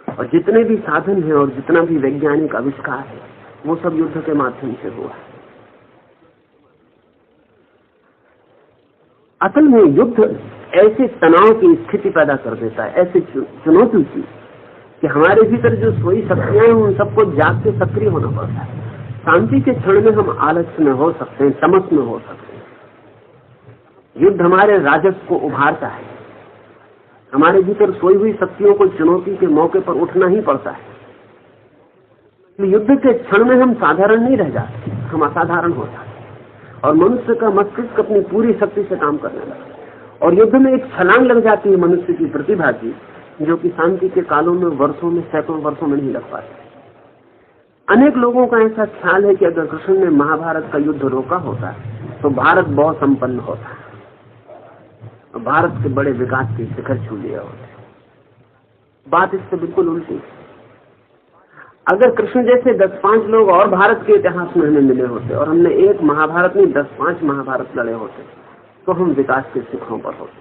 और जितने भी साधन हैं और जितना भी वैज्ञानिक आविष्कार है, वो सब युद्ध के माध्यम से हुआ है। असल में युद्ध ऐसे तनाव की स्थिति पैदा कर देता है, ऐसे चुनौती की, कि हमारे भीतर जो सोई शक्तियां हैं उन सबको जाग के सक्रिय होना पड़ता है। शांति के क्षण में हम आलस्य में हो सकते हैं, तमस में हो सकते हैं। युद्ध हमारे राजस को उभारता है, हमारे भीतर सोई हुई शक्तियों को चुनौती के मौके पर उठना ही पड़ता है। युद्ध के क्षण में हम साधारण नहीं रह जाते, हम असाधारण हो जाते और मनुष्य का मस्तिष्क अपनी पूरी शक्ति से काम करने लगता है और युद्ध में एक छलांग लग जाती है मनुष्य की प्रतिभा की, जो कि शांति के कालों में, वर्षों में, सैकड़ों वर्षों में नहीं लग पाती। अनेक लोगों का ऐसा ख्याल है कि अगर कृष्ण ने महाभारत का युद्ध रोका होता तो भारत बहुत संपन्न होता, भारत के बड़े विकास के शिखर छू लिए होते। बात इससे बिल्कुल उल्टी है। अगर कृष्ण जैसे 10-5 लोग और भारत के इतिहास में हमें मिले होते और हमने एक महाभारत नहीं 10-5 महाभारत लड़े होते तो हम विकास के शिखरों पर होते।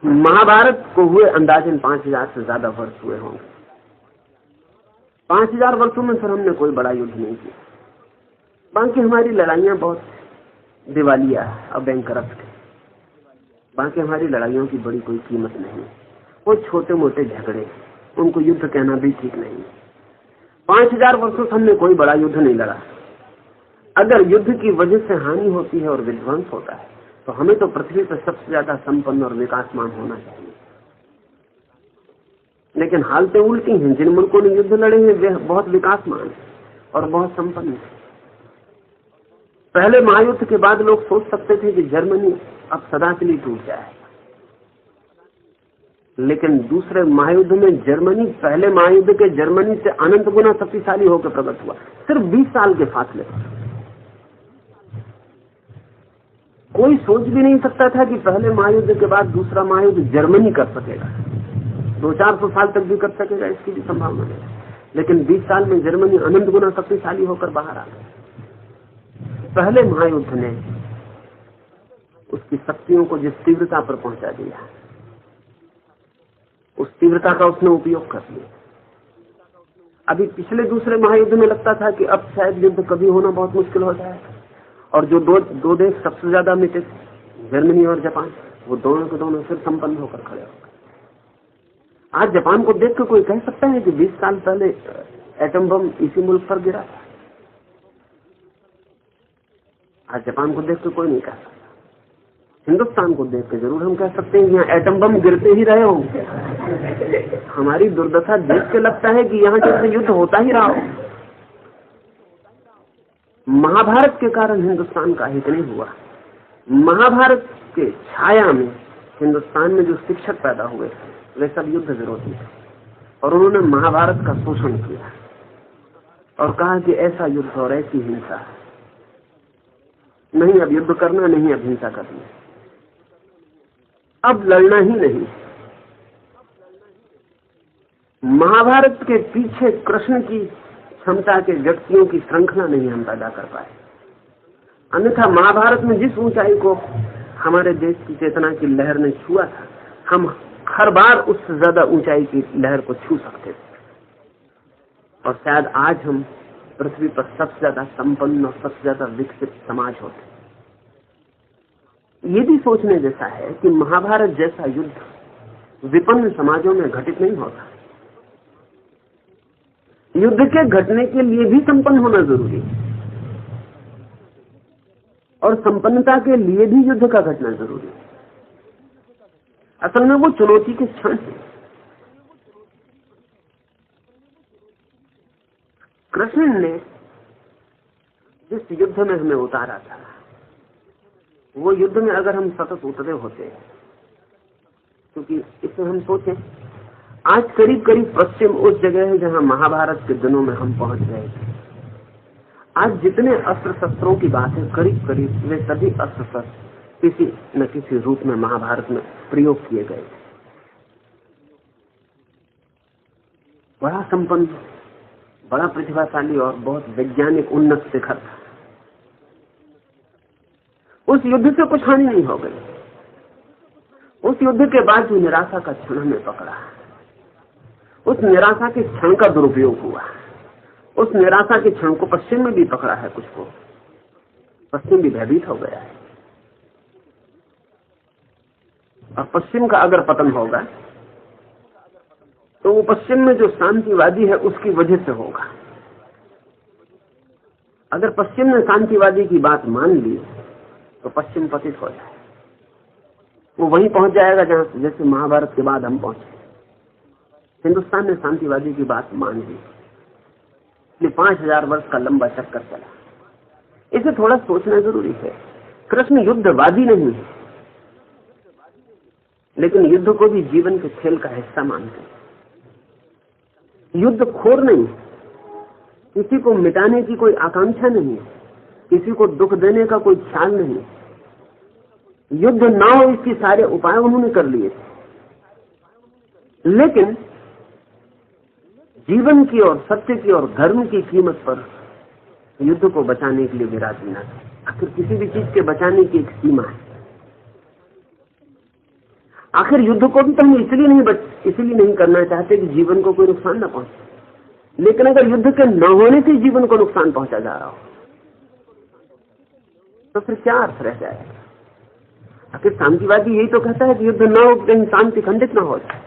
महाभारत को हुए अंदाजन 5000 से ज्यादा वर्ष हुए होंगे। 5000 वर्षों में फिर हमने कोई बड़ा युद्ध नहीं किया। बाकी हमारी लड़ाइयां बहुत दिवालिया और बैंकरप्ट है। बाकी हमारी लड़ाइयों की बड़ी कोई कीमत नहीं, वो छोटे मोटे झगड़े, उनको युद्ध कहना भी ठीक नहीं। 5000 वर्षों से हमने कोई बड़ा युद्ध नहीं लड़ा। अगर युद्ध की वजह से हानि होती है और विध्वंस होता है तो हमें तो पृथ्वी पर सबसे ज्यादा संपन्न और विकासमान होना चाहिए। लेकिन हालतें उल्टी हैं। जिन मुल्कों ने युद्ध लड़े हैं वे बहुत विकासमान और बहुत संपन्न है। पहले महायुद्ध के बाद लोग सोच सकते थे कि जर्मनी अब सदा के लिए टूट जाए, लेकिन दूसरे महायुद्ध में जर्मनी पहले महायुद्ध के जर्मनी से अनंत गुना शक्तिशाली होकर प्रकट हुआ, सिर्फ 20 साल के फासले पर। कोई सोच भी नहीं सकता था कि पहले महायुद्ध के बाद दूसरा महायुद्ध जर्मनी कर सकेगा, 200-400 साल तक भी कर सकेगा, इसकी भी संभावना है। लेकिन 20 साल में जर्मनी अनंत गुना शक्तिशाली होकर बाहर आ गई। पहले महायुद्ध ने उसकी शक्तियों को जिस तीव्रता पर पहुंचा दिया, उस तीव्रता का उसने उपयोग कर लिया। अभी पिछले दूसरे महायुद्ध में लगता था कि अब शायद युद्ध कभी होना बहुत मुश्किल हो जाएगा और जो दो देश सबसे ज्यादा मिटे, जर्मनी और जापान, वो दोनों के दोनों फिर संपन्न होकर खड़े हो गए। आज जापान को देख कर कोई कह सकता है कि 20 साल पहले एटम बम इसी मुल्क पर गिरा था? आज जापान को देख कर कोई नहीं कह सकता। हिंदुस्तान को देख कर जरूर हम कह सकते हैं यहाँ एटम बम गिरते ही रहे होंगे। हमारी दुर्दशा देख के लगता है कि यहाँ जैसे युद्ध होता ही रहा हो। महाभारत के कारण हिंदुस्तान का हित नहीं हुआ। महाभारत के छाया में हिंदुस्तान में जो शिक्षक पैदा हुए वे सब युद्ध विरोधी थे और उन्होंने महाभारत का शोषण किया और कहा कि ऐसा युद्ध और ऐसी हिंसा नहीं, अब युद्ध करना नहीं, अब हिंसा करनी, अब लड़ना ही नहीं। महाभारत के पीछे कृष्ण की क्षमता के व्यक्तियों की श्रृंखला नहीं हम पैदा कर पाए। अन्यथा महाभारत में जिस ऊंचाई को हमारे देश की चेतना की लहर ने छुआ था, हम हर बार उससे ज्यादा ऊंचाई की लहर को छू सकते थे और शायद आज हम पृथ्वी पर सबसे ज्यादा संपन्न और सबसे ज्यादा विकसित समाज होते। ये भी सोचने जैसा है कि महाभारत जैसा युद्ध विपन्न समाजों में घटित नहीं होता। युद्ध के घटने के लिए भी संपन्न होना जरूरी है और संपन्नता के लिए भी युद्ध का घटना जरूरी है। असल में वो चुनौती के क्षण है। कृष्ण ने जिस युद्ध में हमें उतारा था, वो युद्ध में अगर हम सतत उतरे होते, क्योंकि इसमें हम सोचें, आज करीब करीब पश्चिम उस जगह है जहां महाभारत के दिनों में हम पहुंच गए थे। आज जितने अस्त्र शस्त्रों की बात है, करीब करीब वे सभी अस्त्र शस्त्र किसी न किसी रूप में महाभारत में प्रयोग किए गए। बड़ा संपन्न, बड़ा प्रतिभाशाली और बहुत वैज्ञानिक उन्नत शिखर था। उस युद्ध से कुछ हानि नहीं हो गई। उस युद्ध के बाद जो निराशा का क्षण हमें पकड़ा, उस निराशा के क्षण का दुरुपयोग हुआ। उस निराशा के क्षण को पश्चिम में भी पकड़ा है, कुछ को पश्चिम भी भयभीत हो गया है। और पश्चिम का अगर पतन होगा तो वो पश्चिम में जो शांतिवादी है उसकी वजह से होगा। अगर पश्चिम ने शांतिवादी की बात मान ली तो पश्चिम पतित हो जाए, वो वहीं पहुंच जाएगा जहां जैसे महाभारत के बाद हम पहुंचे। हिंदुस्तान ने शांतिवादी की बात मान ली, इसलिए 5000 वर्ष का लंबा चक्कर चला। इसे थोड़ा सोचना जरूरी है। कृष्ण युद्धवादी नहीं है, लेकिन युद्ध को भी जीवन के खेल का हिस्सा मानते हैं। युद्ध खोर नहीं, किसी को मिटाने की कोई आकांक्षा नहीं, किसी को दुख देने का कोई ख्याल नहीं। युद्ध ना हो इसके सारे उपाय उन्होंने कर लिए थे, लेकिन जीवन की और सत्य की और धर्म की कीमत पर युद्ध को बचाने के लिए विराजी ना थे। आखिर किसी भी चीज के बचाने की एक सीमा है। आखिर युद्ध को भी तो हम इसलिए नहीं करना चाहते कि जीवन को कोई नुकसान ना पहुंचे। लेकिन अगर युद्ध के न होने से जीवन को नुकसान पहुंचा जा रहा हो तो फिर क्या अर्थ रह जाएगा? आखिर शांतिवादी यही तो कहता है कि युद्ध न हो, कहीं शांति खंडित ना हो जाए।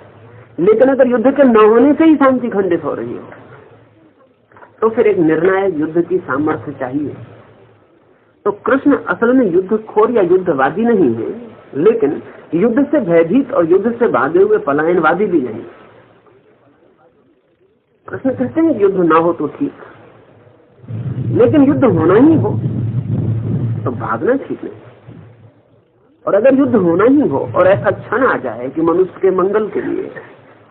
लेकिन अगर युद्ध के न होने से ही शांति खंडित हो रही हो तो फिर एक निर्णायक युद्ध की सामर्थ्य चाहिए। तो कृष्ण असल में युद्धखोर या युद्धवादी नहीं है, लेकिन युद्ध से भयभीत और युद्ध से भागे हुए पलायनवादी भी नहीं। कृष्ण कहते हैं युद्ध ना हो तो ठीक, लेकिन युद्ध होना ही हो तो भागना ठीक नहीं। और अगर युद्ध होना ही हो और ऐसा क्षण आ जाए कि मनुष्य के मंगल के लिए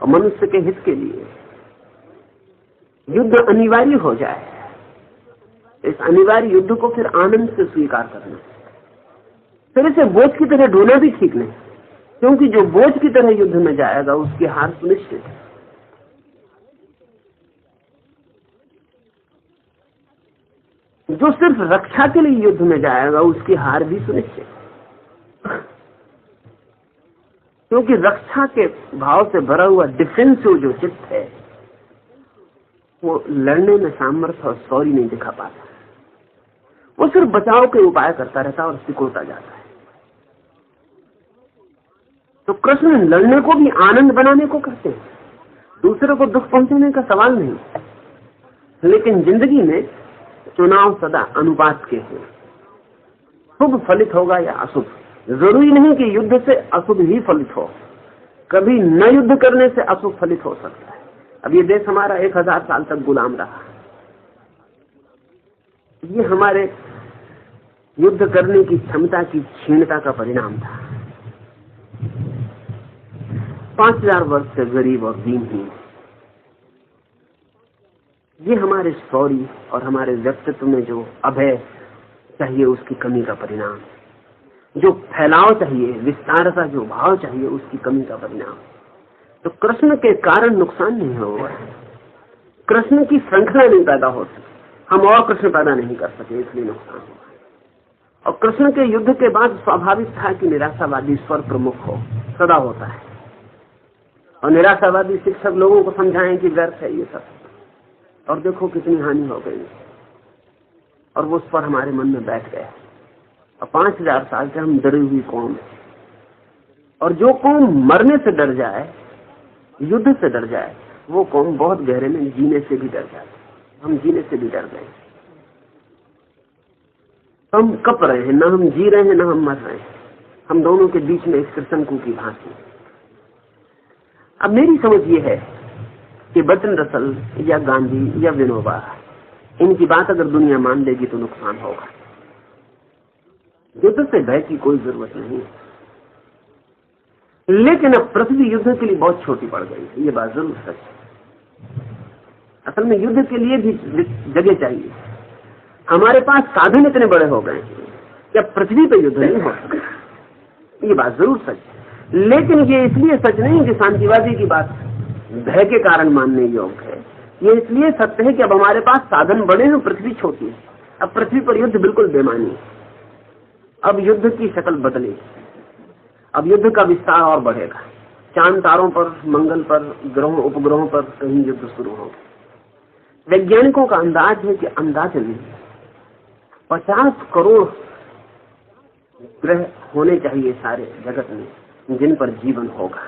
और मनुष्य के हित के लिए युद्ध अनिवार्य हो जाए, इस अनिवार्य युद्ध को फिर आनंद से स्वीकार करना, फिर इसे बोझ की तरह ढोना भी ठीक नहीं, क्योंकि जो बोझ की तरह युद्ध में जाएगा उसकी हार सुनिश्चित है। जो सिर्फ रक्षा के लिए युद्ध में जाएगा उसकी हार भी सुनिश्चित है, क्योंकि रक्षा के भाव से भरा हुआ डिफेंसिव जो चित्त है वो लड़ने में सामर्थ्य और शौर्य नहीं दिखा पाता। वो सिर्फ बचाव के उपाय करता रहता और सिकुड़ता जाता है। तो कृष्ण लड़ने को भी आनंद बनाने को करते हैं, दूसरे को दुख पहुंचाने का सवाल नहीं। लेकिन जिंदगी में चुनाव सदा अनुपात के हैं, शुभ फलित होगा या अशुभ। जरूरी नहीं कि युद्ध से अशुभ ही फलित हो, कभी न युद्ध करने से अशुभ फलित हो सकता है। अब ये देश हमारा 1000 साल तक गुलाम रहा, ये हमारे युद्ध करने की क्षमता की क्षीणता का परिणाम था। 5000 वर्ष से गरीब और दीनहीन, ये हमारे शौर्य और हमारे व्यक्तित्व में जो अभय चाहिए उसकी कमी का परिणाम, जो फैलाव चाहिए, विस्तारता जो भाव चाहिए उसकी कमी का परिणाम। तो कृष्ण के कारण नुकसान नहीं हुआ, कृष्ण की श्रृंखला नहीं पैदा हो सकी, हम और कृष्ण पैदा नहीं कर सके, इसलिए नुकसान हुआ। और कृष्ण के युद्ध के बाद स्वाभाविक था कि निराशावादी स्वर प्रमुख हो, सदा होता है, और निराशावादी शिक्षक लोगों को समझाएं कि व्यर्थ है ये सब, और देखो कितनी हानि हो गई। और वो स्वर हमारे मन में बैठ गया। और 5000 साल से हम डरी हुई कौम है, और जो कौम मरने से डर जाए, युद्ध से डर जाए, वो कौम बहुत गहरे में जीने से भी डर जाए। हम जीने से भी डर गए, हम कप रहे हैं, ना हम जी रहे हैं ना हम मर रहे हैं, हम दोनों के बीच में एक त्रिशंकु की भांति। अब मेरी समझ ये है कि बर्ट्रैंड रसल या गांधी या विनोबा, इनकी बात अगर दुनिया मान लेगी तो नुकसान होगा। युद्ध से भय की कोई जरूरत नहीं है, लेकिन अब पृथ्वी युद्ध के लिए बहुत छोटी पड़ गई है, ये बात जरूर सच है। असल में युद्ध के लिए भी जगह चाहिए। हमारे पास साधन इतने बड़े हो गए हैं कि अब पृथ्वी पर युद्ध नहीं हो सकता, ये बात जरूर सच है। लेकिन ये इसलिए सच नहीं कि शांतिवादी की बात भय के कारण मानने योग्य है, ये इसलिए सत्य है कि अब हमारे पास साधन बड़े हैं, पृथ्वी छोटी है। अब पृथ्वी पर युद्ध बिल्कुल बेमानी है, अब युद्ध की शक्ल बदलेगी, अब युद्ध का विस्तार और बढ़ेगा। चांद तारों पर, मंगल पर, ग्रहों उपग्रहों पर कहीं युद्ध शुरू होगा। वैज्ञानिकों का अंदाज है कि अंदाजन 50 करोड़ ग्रह होने चाहिए सारे जगत में जिन पर जीवन होगा।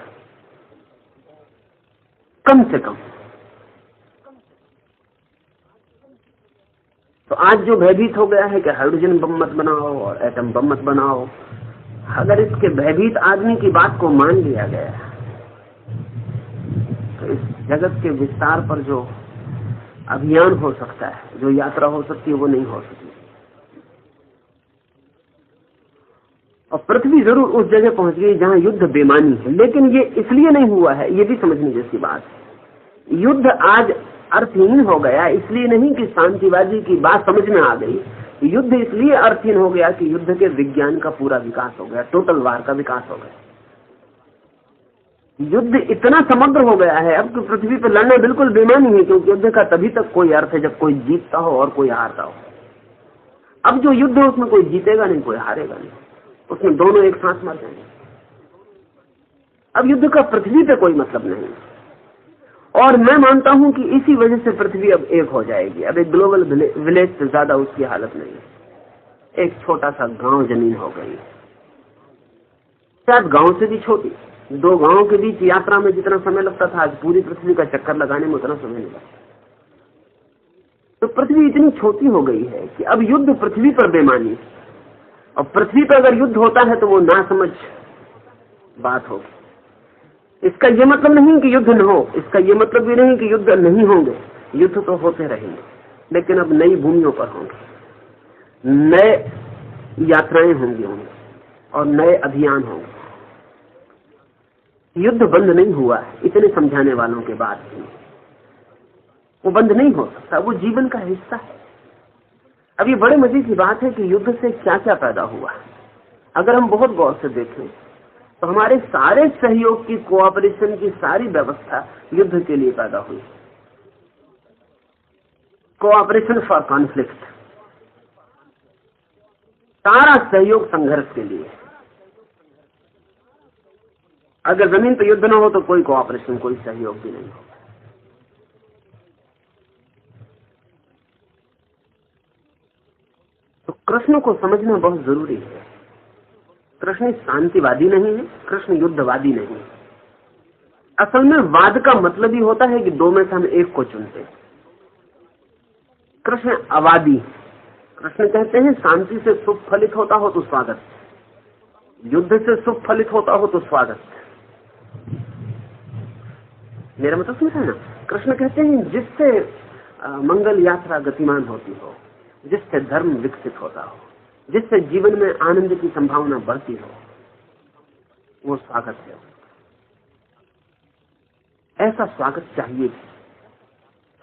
कम से कम। तो आज जो भयभीत हो गया है कि हाइड्रोजन बम मत बनाओ और एटम बम मत बनाओ, अगर इसके भयभीत आदमी की बात को मान लिया गया तो इस जगत के विस्तार पर जो अभियान हो सकता है, जो यात्रा हो सकती है, वो नहीं हो सकती। और पृथ्वी जरूर उस जगह पहुंच गई जहां युद्ध बेमानी है, लेकिन ये इसलिए नहीं हुआ है, ये भी समझने जैसी बात है। युद्ध आज अर्थहीन हो गया इसलिए नहीं कि शांतिवादी की बात समझ में आ गई, युद्ध इसलिए अर्थहीन हो गया कि युद्ध के विज्ञान का पूरा विकास हो गया, टोटल वार का विकास हो गया। युद्ध इतना समग्र हो गया है अब कि पृथ्वी पर लड़ना बिल्कुल बेमानी है, क्योंकि युद्ध का तभी तक कोई अर्थ है जब कोई जीतता हो और कोई हारता हो। अब जो युद्ध है उसमें कोई जीतेगा नहीं, कोई हारेगा नहीं, उसमें दोनों एक साथ मर जाएंगे। अब युद्ध का पृथ्वी पे कोई मतलब नहीं, और मैं मानता हूं कि इसी वजह से पृथ्वी अब एक हो जाएगी। अब एक ग्लोबल विलेज से ज्यादा उसकी हालत नहीं है, एक छोटा सा गांव जमीन हो गई, शायद गांव से भी छोटी। दो गांवों के बीच यात्रा में जितना समय लगता था, आज पूरी पृथ्वी का चक्कर लगाने में उतना समय नहीं लगता। तो पृथ्वी इतनी छोटी हो गई है कि अब युद्ध पृथ्वी पर बेमानी, और पृथ्वी पर अगर युद्ध होता है तो वो नासमझ बात होगी। इसका यह मतलब नहीं कि युद्ध न हो, इसका यह मतलब भी नहीं कि युद्ध नहीं होंगे, युद्ध तो होते रहेंगे, लेकिन अब नई भूमियों पर होंगे, नए यात्राएं होंगी और नए अभियान होंगे। युद्ध बंद नहीं हुआ है, इतने समझाने वालों के बाद भी वो बंद नहीं हो सकता, वो जीवन का हिस्सा है। अब ये बड़े मजे की बात है कि युद्ध से क्या क्या पैदा हुआ। अगर हम बहुत गौर से देखें तो हमारे सारे सहयोग की, कोऑपरेशन की सारी व्यवस्था युद्ध के लिए पैदा हुई। कोऑपरेशन फॉर कॉन्फ्लिक्ट, सारा सहयोग संघर्ष के लिए। अगर जमीन पर युद्ध न हो तो कोई कोऑपरेशन, कोई सहयोग भी नहीं हो। तो कृष्ण को समझना बहुत जरूरी है। कृष्ण शांतिवादी नहीं है, कृष्ण युद्धवादी नहीं है। असल में वाद का मतलब ही होता है कि दो में से हम एक को चुनते हैं। कृष्ण अवादी, कृष्ण कहते हैं शांति से सुख फलित होता हो तो स्वागत, युद्ध से सुख फलित होता हो तो स्वागत। मेरा मतलब समझा ना? कृष्ण कहते हैं जिससे मंगल यात्रा गतिमान होती हो, जिससे धर्म विकसित होता हो, जिससे जीवन में आनंद की संभावना बढ़ती हो, वो स्वागत है। ऐसा स्वागत चाहिए।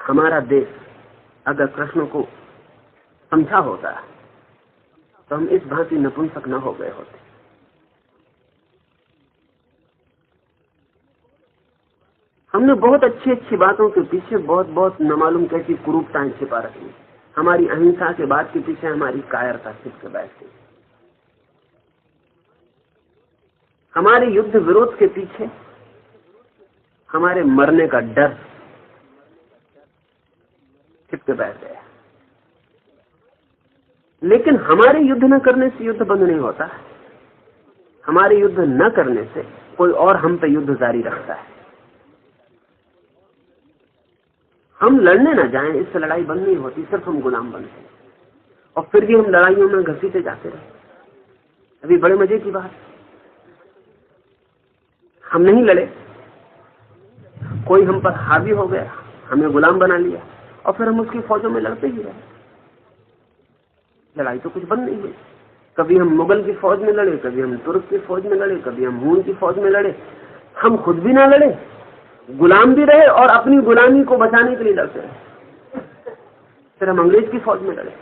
हमारा देश अगर कृष्ण को समझा होता तो हम इस भांति नपुंसक न हो गए होते। हमने बहुत अच्छी अच्छी बातों के पीछे बहुत बहुत न मालूम कैसी कुरूपताएं छिपा रखी। हमारी अहिंसा के बाद के पीछे हमारी कायरता छिप के बैठती। हमारे युद्ध विरोध के पीछे हमारे मरने का डर छिप के बैठ गया। लेकिन हमारे युद्ध न करने से युद्ध बंद नहीं होता। हमारे युद्ध न करने से कोई और हम पे युद्ध जारी रखता है। हम लड़ने ना जाएं, इससे लड़ाई बंद नहीं होती, सिर्फ हम गुलाम बनते हैं और फिर भी हम लड़ाइयों में घसीटे जाते रहे। अभी बड़े मजे की बात, हम नहीं लड़े, कोई हम पर हावी हो गया, हमें गुलाम बना लिया और फिर हम उसकी फौजों में लड़ते ही रहे। लड़ाई तो कुछ बंद नहीं हुई। कभी हम मुगल की फौज में लड़े, कभी हम तुर्क की फौज में लड़े, कभी हम हून की फौज में लड़े। हम खुद भी ना लड़े, गुलाम भी रहे और अपनी गुलामी को बचाने के लिए लड़ते रहे। फिर हम अंग्रेज की फौज में लड़े।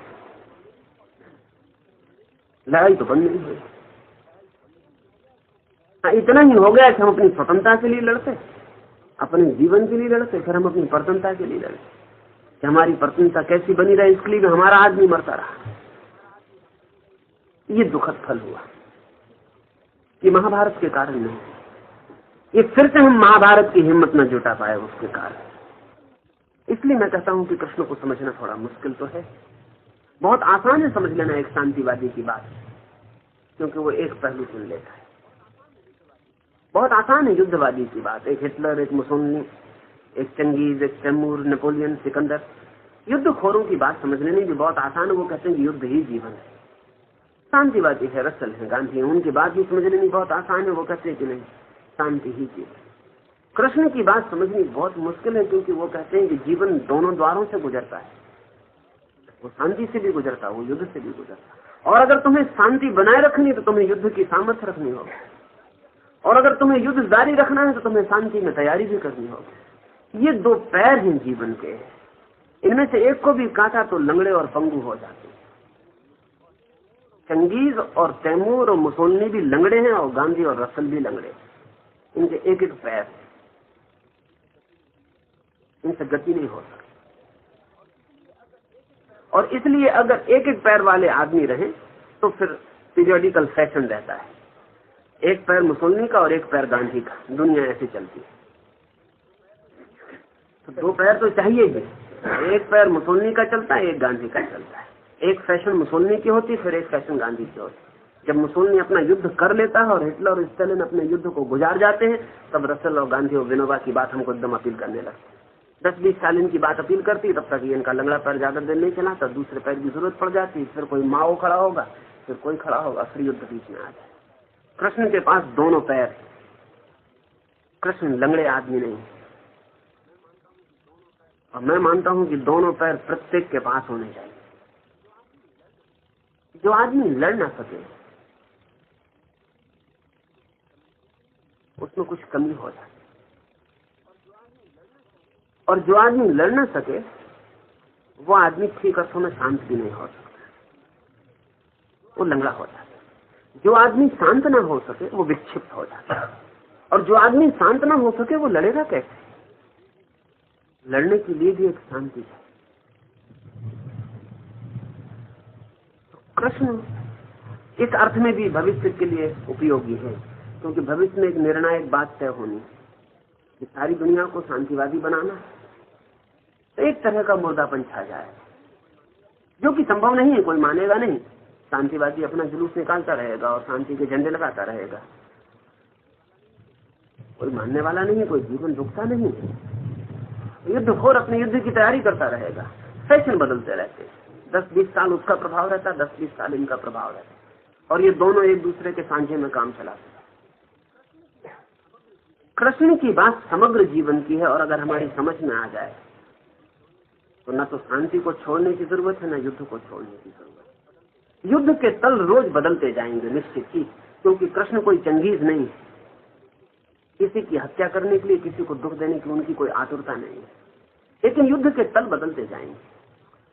लड़ाई तो बंद नहीं हुई। हाँ, इतना ही हो गया कि हम अपनी स्वतंत्रता के लिए लड़ते, अपने जीवन के लिए लड़ते, फिर हम अपनी प्रतंत्रता के लिए लड़ते कि हमारी प्रतंत्रता कैसी बनी रहे, इसके लिए हमारा आदमी मरता रहा। ये दुखद फल हुआ। ये महाभारत के कारण नहीं, ये फिर से हम महाभारत की हिम्मत न जुटा पाए उसके कारण। इसलिए मैं कहता हूं कि कृष्ण को समझना थोड़ा मुश्किल तो है। बहुत आसान है समझ लेना एक शांतिवादी की बात, क्योंकि वो एक पहलू सुन लेता है। बहुत आसान है युद्धवादी की बात, एक हिटलर, एक मुसोलिनी, एक चंगेज, एक तैमूर, नेपोलियन, सिकंदर। युद्ध खोरों की बात समझ लेनी भी बहुत आसान है। वो कहते हैं कि युद्ध ही जीवन है। शांतिवादी है, रसल है, गांधी है, उनकी बात भी समझ लेनी बहुत आसान है। वो कहते हैं कि नहीं, शांति ही जीवन। कृष्ण की बात समझनी बहुत मुश्किल है, क्योंकि वो कहते हैं कि जीवन दोनों द्वारों से गुजरता है। वो शांति से भी गुजरता है, वो युद्ध से भी गुजरता है। और अगर तुम्हें शांति बनाए रखनी तो तुम्हें युद्ध की सामर्थ्य रखनी होगी, और अगर तुम्हें युद्ध जारी रखना है तो तुम्हें शांति में तैयारी भी करनी होगी। ये दो पैर हैं जीवन के, इनमें से एक को भी काटा तो लंगड़े और पंगु हो जाते। चंगेज और तैमूर और मुसोलिनी भी लंगड़े हैं, और गांधी और रसल भी लंगड़े। इनके एक एक पैर, इनसे गति नहीं हो सकती। और इसलिए अगर एक एक पैर वाले आदमी रहे तो फिर पीरियोडिकल फैशन रहता है, एक पैर मुसोलिनी का और एक पैर गांधी का। दुनिया ऐसी चलती है। तो दो पैर तो चाहिए ही, एक पैर मुसोलिनी का चलता है, एक गांधी का चलता है। एक फैशन मुसोलिनी की होती, फिर एक फैशन गांधी की होती। जब मुसोलिनी अपना युद्ध कर लेता है और हिटलर और स्टालिन अपने युद्ध को गुजार जाते हैं, तब रसल और गांधी और विनोबा की बात हमको एकदम अपील करने लगती। 10-20 साल इनकी बात अपील करती, तब तक इनका लंगड़ा पैर ज्यादा देर नहीं चला, तब दूसरे पैर की जरूरत पड़ जाती। फिर कोई माओ खड़ा होगा, फिर कोई खड़ा होगा, फिर युद्ध बीच में आ जाए। कृष्ण के पास दोनों पैर। कृष्ण लंगड़े आदमी नहीं, और मैं मानता हूं कि दोनों पैर प्रत्येक के पास होने चाहिए। जो आदमी लड़ ना सके उसमें कुछ कमी हो जाती, और जो आदमी लड़ ना सके वो आदमी ठीक अर्थों में शांत भी नहीं हो सकता, वो लंगड़ा हो जाता है। जो आदमी शांत ना हो सके वो विक्षिप्त हो जाता है, और जो आदमी शांत ना हो सके वो लड़ेगा कैसे? लड़ने के लिए भी एक शांति है। कृष्ण इस अर्थ में भी भविष्य के लिए उपयोगी है, क्योंकि भविष्य में एक निर्णायक बात तय होनी कि सारी दुनिया को शांतिवादी बनाना है, तो एक तरह का मुर्दापन छा जाए, जो कि संभव नहीं है। कोई मानेगा नहीं। शांतिवादी अपना जुलूस निकालता रहेगा और शांति के झंडे लगाता रहेगा, कोई मानने वाला नहीं है, कोई जीवन रुकता नहीं है। युद्धखोर अपने युद्ध की तैयारी करता रहेगा। फैशन बदलते रहते हैं, 10-20 साल उसका प्रभाव रहता है, 10-20 साल इनका प्रभाव रहता है, और ये दोनों एक दूसरे के सांझे में काम चलाते हैं। कृष्ण की बात समग्र जीवन की है, और अगर हमारी समझ में आ जाए तो न तो शांति को छोड़ने की जरूरत है, न युद्ध को छोड़ने की जरूरत है। युद्ध के तल रोज बदलते जाएंगे निश्चित ही, क्योंकि कृष्ण कोई चंगेज नहीं है। किसी की हत्या करने के लिए, किसी को दुख देने की उनकी कोई आतुरता नहीं है, लेकिन युद्ध के तल बदलते जाएंगे।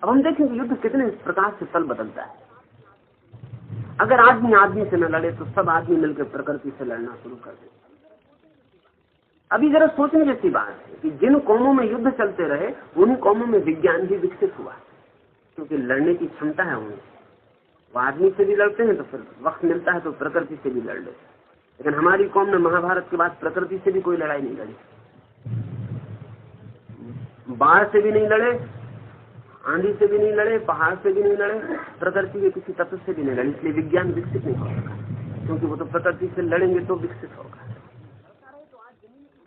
अब हम देखेंगे युद्ध कितने प्रकार से तल बदलता है। अगर आदमी आदमी से न लड़े तो सब आदमी मिलकर प्रकृति से लड़ना शुरू कर दे। अभी जरा सोचने जैसी बात है कि जिन कौमों में युद्ध चलते रहे उन कौमों में विज्ञान भी विकसित हुआ, क्योंकि लड़ने की क्षमता है उन्हें। वो आदमी से भी लड़ते हैं तो फिर वक्त मिलता है तो प्रकृति से भी लड़ लेते हैं। लेकिन हमारी कौम ने महाभारत के बाद प्रकृति से भी कोई लड़ाई नहीं लड़ी, बाढ़ से भी नहीं लड़े, आंधी से भी नहीं लड़े, पहाड़ से भी नहीं लड़े, प्रकृति के किसी तत्व से भी नहीं लड़े। इसलिए विज्ञान विकसित नहीं हो सका, क्योंकि वो तो प्रकृति से लड़ेंगे तो विकसित होगा।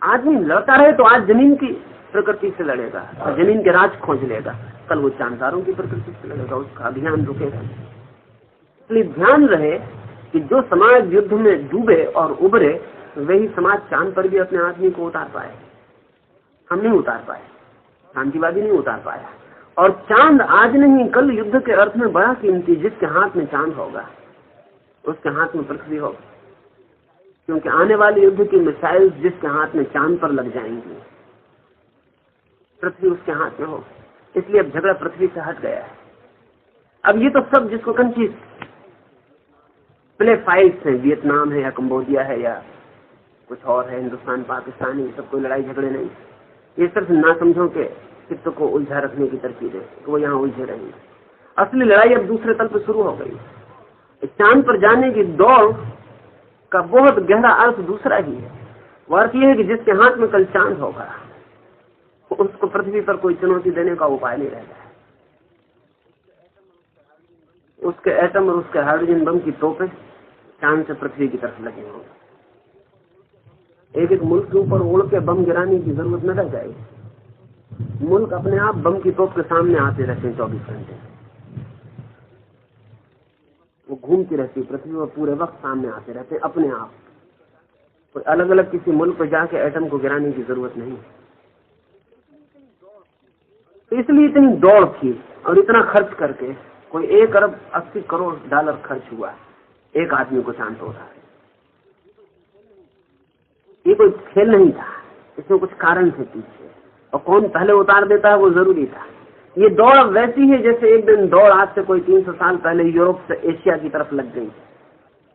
आदमी लड़ता रहे तो आज जमीन की प्रकृति से लड़ेगा और जमीन के राज खोज लेगा, कल वो चांदारों की प्रकृति से लड़ेगा, उसका अभियान रुकेगा। इसलिए ध्यान रहे कि जो समाज युद्ध में डूबे और उभरे वही समाज चांद पर भी अपने आदमी को उतार पाए। हम नहीं उतार पाए, शांतिवादी नहीं उतार पाया। और चांद आज नहीं कल युद्ध के अर्थ में बड़ा कीमती, जिसके हाथ में चांद होगा उसके हाथ में पृथ्वी होगी, क्योंकि आने वाले युद्ध की मिसाइल जिसके हाथ में चांद पर लग जाएंगी पृथ्वी उसके हाथ में होगी। इसलिए अब झगड़ा पृथ्वी से हट गया है। अब ये तो सब जिसको कंची प्ले फाइट्स है, वियतनाम है या कंबोडिया है या कुछ और है, हिंदुस्तान पाकिस्तान, ये सब कोई लड़ाई झगड़े नहीं। ये सिर्फ ना समझो के चित्त को उलझा रखने की तरकीब है कि वो यहाँ उलझे रहेंगे। असली लड़ाई अब दूसरे तल पर शुरू हो गई। चांद पर जाने की दौड़ का बहुत गहरा अर्थ दूसरा ही है। वो अर्थ यह है कि जिसके हाथ में कल चांद होगा उसको पृथ्वी पर कोई चुनौती देने का उपाय नहीं रहता है। उसके एटम और उसके हाइड्रोजन बम की तोपें चांद से पृथ्वी की तरफ लगे होंगे। एक एक मुल्क के ऊपर उड़ के बम गिराने की जरूरत न रह जाएगी। मुल्क अपने आप बम की तोप के सामने आते रहते हैं 24 घंटे, वो घूमती रहती है पृथ्वी और पूरे वक्त सामने आते रहते हैं अपने आप। कोई अलग अलग किसी मुल्क पर जाके एटम को गिराने की जरूरत नहीं। तो इसलिए इतनी दौड़ थी और इतना खर्च करके कोई 1 अरब 80 करोड़ डॉलर खर्च हुआ एक आदमी को चांद तोड़ा। ये कोई खेल नहीं था, इसमें कुछ कारण थे पीछे, और कौन पहले उतार देता है वो जरूरी था। ये दौड़ वैसी है जैसे एक दिन दौड़ आज से कोई 300 साल पहले यूरोप से एशिया की तरफ लग गई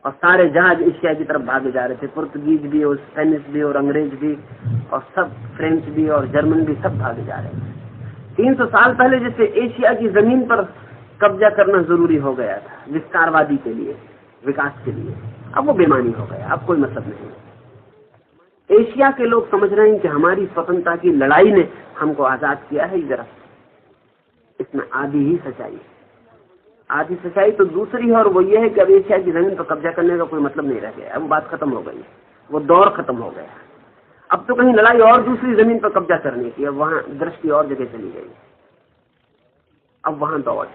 और सारे जहाज एशिया की तरफ भागे जा रहे थे, पुर्तगीज भी और स्पेनिश भी और अंग्रेज भी और सब फ्रेंच भी और जर्मन भी, सब भागे जा रहे थे। 300 साल पहले जैसे एशिया की जमीन पर कब्जा करना जरूरी हो गया था विस्तारवादी के लिए, विकास के लिए, अब वो बेमानी हो गया, अब कोई मतलब नहीं। एशिया के लोग समझ रहे हैं कि हमारी स्वतंत्रता की लड़ाई ने हमको आजाद किया है। जरा इसमें आधी ही सच्चाई, आधी सच्चाई तो दूसरी है, और वो ये है कि अब एशिया की जमीन पर कब्जा करने का कोई मतलब नहीं रह गया। अब वो बात खत्म हो गई, वो दौर खत्म हो गया। अब तो कहीं लड़ाई और दूसरी जमीन पर कब्जा करने की, अब वहां दृष्टि और जगह चली गई, अब वहां दौड़,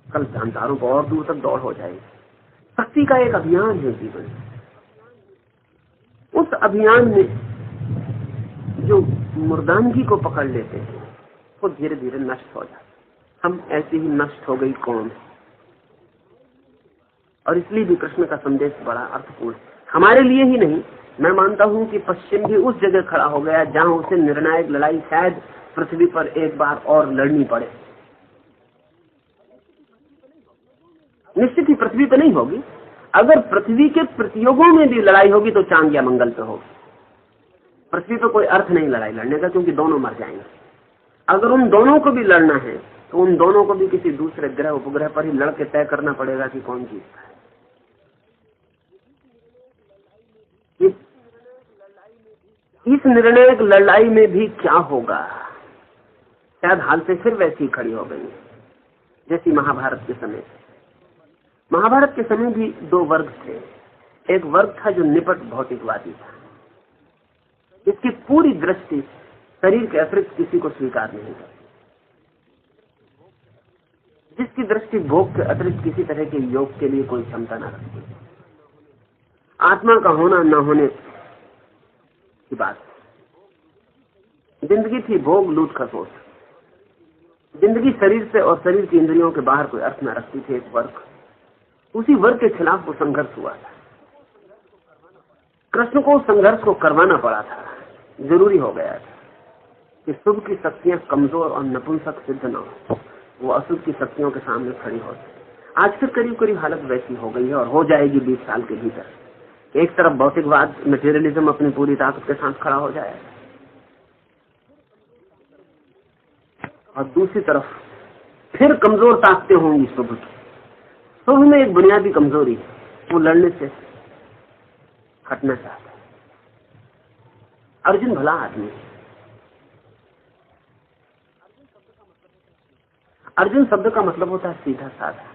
कल जानदारों को और दूर तक दौड़ हो जाएगी। शक्ति का एक अभियान है जीवन। उस अभियान में जो मुर्दानगी को पकड़ लेते हैं वो धीरे धीरे नष्ट हो जाते। हम ऐसे ही नष्ट हो गई कौन, और इसलिए भी कृष्ण का संदेश बड़ा अर्थपूर्ण है हमारे लिए ही नहीं। मैं मानता हूं कि पश्चिम भी उस जगह खड़ा हो गया जहां उसे निर्णायक लड़ाई शायद पृथ्वी पर एक बार और लड़नी पड़े। निश्चित ही पृथ्वी पर नहीं होगी, अगर पृथ्वी के प्रतियोगों में भी लड़ाई होगी तो चांद या मंगल पे होगी। पृथ्वी पर कोई अर्थ नहीं लड़ाई लड़ने का, क्योंकि दोनों मर जाएंगे। अगर उन दोनों को भी लड़ना है तो उन दोनों को भी किसी दूसरे ग्रह उपग्रह पर ही लड़के तय करना पड़ेगा कि कौन जीतता है। इस निर्णायक लड़ाई में भी क्या होगा, शायद हालतें फिर वैसी खड़ी हो गई जैसी महाभारत के समय। महाभारत के समय भी 2 वर्ग थे। एक वर्ग था जो निपट भौतिकवादी था, जिसकी पूरी दृष्टि शरीर के अतिरिक्त किसी को स्वीकार नहीं करती, जिसकी दृष्टि भोग के अतिरिक्त किसी तरह के योग के लिए कोई क्षमता न रखती। आत्मा का होना न होने की बात, जिंदगी थी भोग लूट खसोट। जिंदगी शरीर से और शरीर की इंद्रियों के बाहर कोई अर्थ न रखती थी। एक वर्ग, उसी वर्ग के खिलाफ वो संघर्ष हुआ था। कृष्ण को संघर्ष को करवाना पड़ा था, जरूरी हो गया था कि शुभ की शक्तियां कमजोर और नपुंसक सिद्ध न हो, वो अशुभ की शक्तियों के सामने खड़ी हो। आज फिर करीब करीब हालत वैसी हो गई है और हो जाएगी 20 साल के भीतर। एक तरफ भौतिकवाद मटेरियलिज्म अपनी पूरी ताकत के साथ खड़ा हो जाए, और दूसरी तरफ फिर कमजोर ताकतें होंगी शुभ की। शुभ में एक बुनियादी कमजोरी है, वो लड़ने से हटना चाहता है। अर्जुन भला आदमी है। अर्जुन शब्द का मतलब होता है सीधा साधा,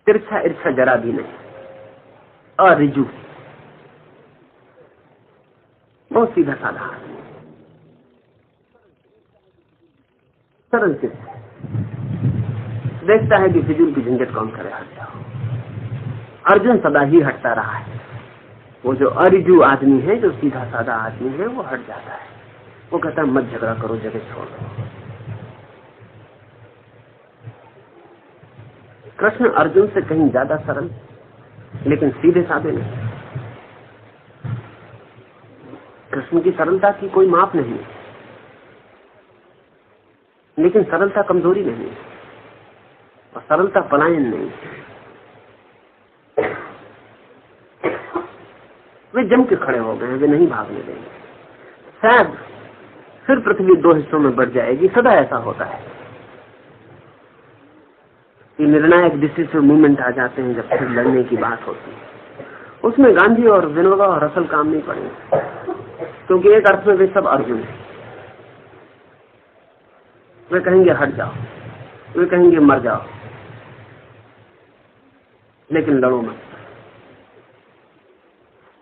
तिरछा ईर्षा जरा भी नहीं, अरिजु, बहुत सीधा साधा आदमी, सरल से देखता है कि फिजूल की झंझट कौन करे, हट जाओ। अर्जुन सदा ही हटता रहा है। वो जो अरिजु आदमी है, जो सीधा साधा आदमी है, वो हट जाता है। वो कहता है मत झगड़ा करो, जगह छोड़ दो। कृष्ण अर्जुन से कहीं ज्यादा सरल, लेकिन सीधे साधे नहीं। कृष्ण की सरलता की कोई माप नहीं, लेकिन सरलता कमजोरी नहीं, और सरलता पलायन नहीं। वे जम के खड़े हो गए, वे नहीं भागने देंगे। शायद फिर पृथ्वी 2 हिस्सों में बढ़ जाएगी, सदा ऐसा होता है। ये निर्णायक डिसिसिव मूवमेंट आ जाते हैं जब फिर लड़ने की बात होती है। उसमें गांधी और विनोबा और रसल काम नहीं पड़ेंगे, क्योंकि एक अर्थ में वे सब अर्जुन है। वे कहेंगे हट जाओ, वे कहेंगे मर जाओ, लेकिन लड़ो मत।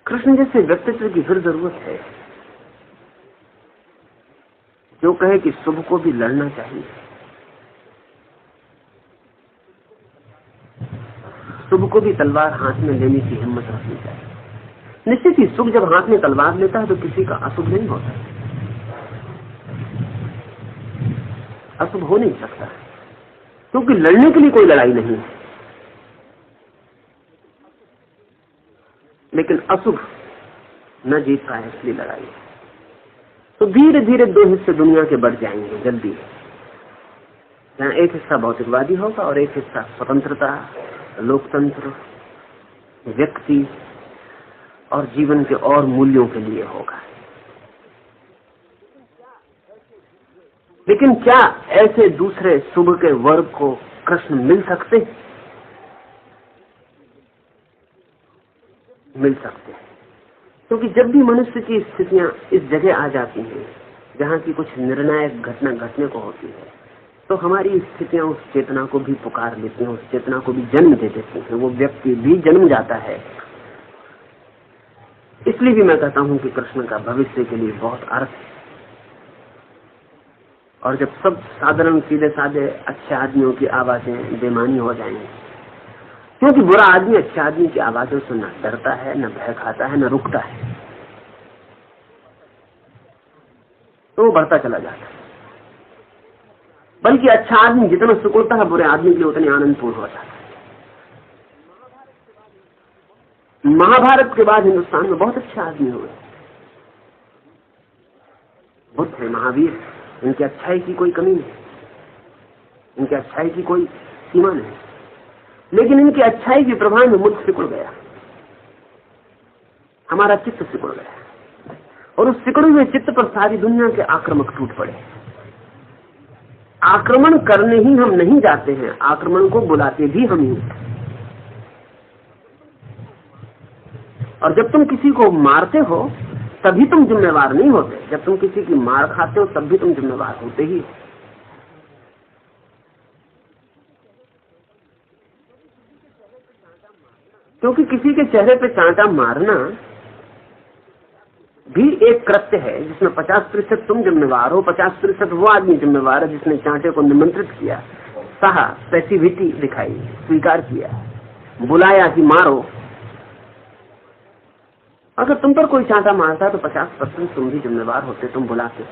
कृष्ण जैसे व्यक्तित्व की फिर जरूरत है जो कहे कि शुभ को भी लड़ना चाहिए, शुभ को भी तलवार हाथ में लेने की हिम्मत रखनी चाहिए। निश्चित ही शुभ जब हाथ में तलवार लेता है तो किसी का अशुभ नहीं होता, अशुभ हो नहीं सकता, क्योंकि लड़ने के लिए कोई लड़ाई नहीं है। लेकिन अशुभ न जीत पाए इसलिए लड़ाई है। तो धीरे धीरे दो हिस्से दुनिया के बढ़ जाएंगे जल्दी, जहां एक हिस्सा भौतिकवादी होगा और एक हिस्सा स्वतंत्रता, लोकतंत्र, व्यक्ति और जीवन के और मूल्यों के लिए होगा। लेकिन क्या ऐसे दूसरे शुभ के वर्ग को कृष्ण मिल सकते? मिल सकते हैं, क्योंकि जब भी मनुष्य की स्थितियां इस जगह आ जाती हैं जहां की कुछ निर्णायक घटना घटने को होती है, तो हमारी स्थितियां उस चेतना को भी पुकार लेती हैं, उस चेतना को भी जन्म दे देती हैं, वो व्यक्ति भी जन्म जाता है। इसलिए भी मैं कहता हूं कि कृष्ण का भविष्य के लिए बहुत अर्थ है। और जब सब साधारण सीधे साधे अच्छे आदमियों की आवाजें बेमानी हो जाएंगी, क्योंकि बुरा आदमी अच्छे आदमी की आवाजों से न डरता है, न भय खाता है, न रुकता है, तो वो बढ़ता चला जाता है। बल्कि अच्छा आदमी जितना सिकुड़ता है बुरे आदमी के लिए उतने आनंदपूर्ण हो जाता है। महाभारत के बाद हिंदुस्तान में बहुत अच्छे आदमी हुए, बुद्ध है, महावीर, इनकी अच्छाई की कोई कमी नहीं, इनकी अच्छाई की कोई सीमा नहीं, लेकिन इनकी अच्छाई के प्रभाव में मुल्क सिकुड़ गया, हमारा चित्त सिकुड़ गया, और उस सिकुड़े हुए चित्त पर सारी दुनिया के आक्रामक टूट पड़े। आक्रमण करने ही हम नहीं जाते हैं, आक्रमण को बुलाते भी हम ही। और जब तुम किसी को मारते हो तभी तुम जिम्मेवार नहीं होते, जब तुम किसी की मार खाते हो तब भी तुम जिम्मेवार होते ही। क्योंकि किसी के चेहरे पे चांटा मारना भी एक कृत्य है जिसमें 50% तुम जिम्मेवार हो, 50% वो आदमी जिम्मेवार है जिसने चांटे को निमंत्रित किया, सहा, पैसिविटी दिखाई, स्वीकार किया, बुलाया कि मारो। अगर तुम पर कोई चांटा मारता तो 50% तुम भी जिम्मेवार होते, तुम बुलाते।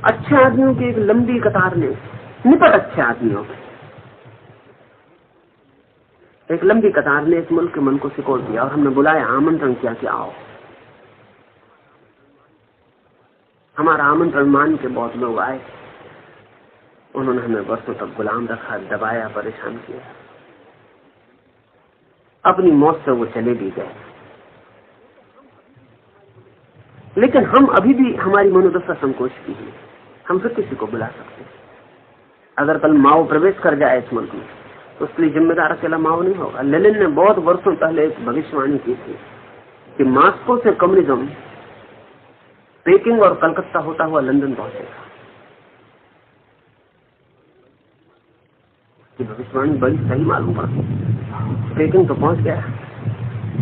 अच्छे आदमियों की एक लंबी कतार ने, निपट अच्छे आदमियों की एक लंबी कतार ने इस मुल्क के मन को सिकोड़ दिया, और हमने बुलाया, आमंत्रण किया कि आओ। हमारा आमंत्रण मान के बहुत लोग आए, उन्होंने हमें वर्षों तक गुलाम रखा, दबाया, परेशान किया, अपनी मौत से वो चले भी गए। लेकिन हम अभी भी, हमारी मनोदशा संकोच की है, हम फिर किसी को बुला सकते। अगर कल माओ प्रवेश कर जाए इस मुल्क में तो उसके लिए जिम्मेदार अकेला माओ नहीं होगा। लेनिन ने बहुत वर्षों पहले एक भविष्यवाणी की थी कि मॉस्को से कम्युनिज्म पेकिंग और कलकत्ता होता हुआ लंदन पहुंचेगा। कि भविष्यवाणी बड़ी सही मालूम पड़ती। पेकिंग तो पहुंच गया,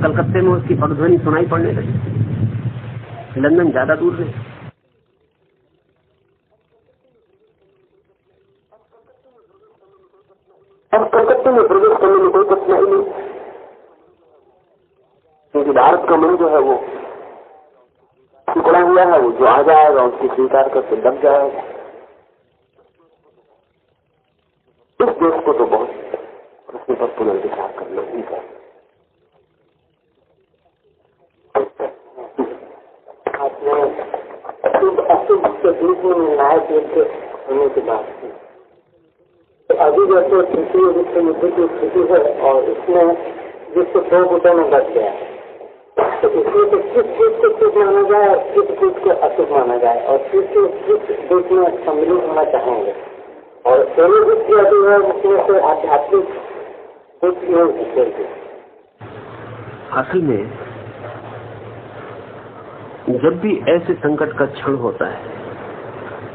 कलकत्ते में उसकी पगध्वनि सुनाई पड़ने लगी, लंदन ज्यादा दूर नहीं। अब कलकत्ते में प्रवेश करने में कोई कठिनाई नहीं, क्योंकि भारत का मन जो है वो टुकड़ा हुआ है, वो जो आ जाएगा उसकी स्वीकार करके दब जाएगा। इस देश को तो बहुत प्रश्न पर पुनर्विचार करना ही है। आपने अशुभ के बीच में निर्णायक होने की बात की। अभी जैसे तृतीय विश्व युद्ध की स्थिति है और इसमें जिसको 2 गुटों में बच गया, तो इसलिए तो किस चीज को शुभ माना जाए और किस चीज को अशुभ माना जाए, और किस देश में सम्मिलित होना चाहेंगे। और दोनों दृष्टियां जो है उसमें से आध्यात्मिक कुछ नहीं। असल में जब भी ऐसे संकट का क्षण होता है,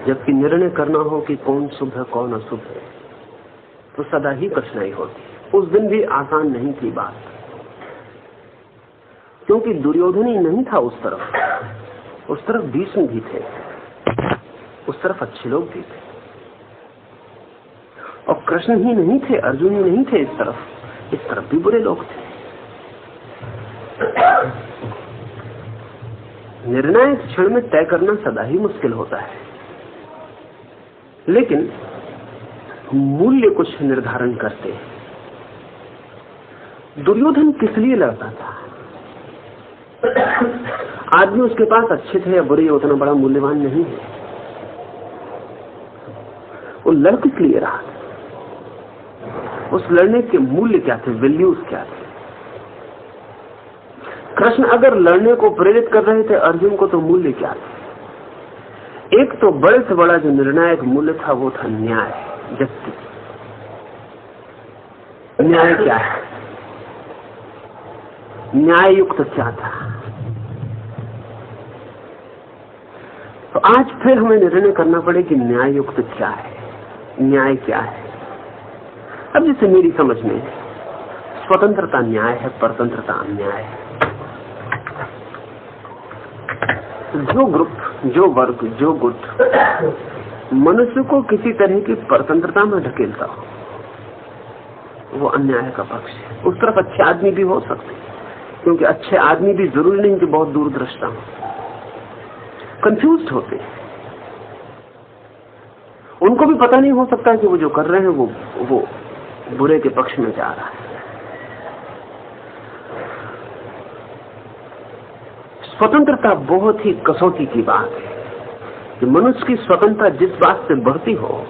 जबकि निर्णय करना हो कि कौन शुभ है कौन अशुभ है, तो सदा ही कठिनाई होती। उस दिन भी आसान नहीं थी बात। क्योंकि दुर्योधन ही नहीं था उस तरफ भीष्म भी थे, उस तरफ अच्छे लोग भी थे, और कृष्ण ही नहीं थे, अर्जुन ही नहीं थे, इस तरफ भी बुरे लोग थे। निर्णायक क्षण में तय करना सदा ही मुश्किल होता है, लेकिन मूल्य कुछ निर्धारण करते हैं। दुर्योधन किस लिए लड़ता था? आदमी उसके पास अच्छे थे या बुरे, उतना बड़ा मूल्यवान नहीं है। वो लड़ किस लिए रहा था? उस लड़ने के मूल्य क्या थे, वैल्यूज क्या थे? कृष्ण अगर लड़ने को प्रेरित कर रहे थे अर्जुन को, तो मूल्य क्या थे? एक तो बड़े से बड़ा जो निर्णायक मूल्य था वो था न्याय, जस्टिस। न्याय क्या है? न्याय युक्त क्या था? तो आज फिर हमें निर्णय करना पड़े कि न्याय युक्त क्या है, न्याय क्या है। अब जैसे मेरी समझ में स्वतंत्रता न्याय है, परतंत्रता अन्याय है। जो ग्रुप, जो वर्ग, जो गुट मनुष्य को किसी तरह की परतंत्रता में ढकेलता हो, वो अन्याय का पक्ष है। उस तरफ अच्छे आदमी भी हो सकते, क्योंकि अच्छे आदमी भी जरूरी नहीं कि बहुत दूरदृष्टा हो, कंफ्यूज होते हैं। उनको भी पता नहीं हो सकता कि वो जो कर रहे हैं वो बुरे के पक्ष में जा रहा है। स्वतंत्रता बहुत ही कसौटी की बात है कि मनुष्य की स्वतंत्रता जिस बात से बढ़ती हो,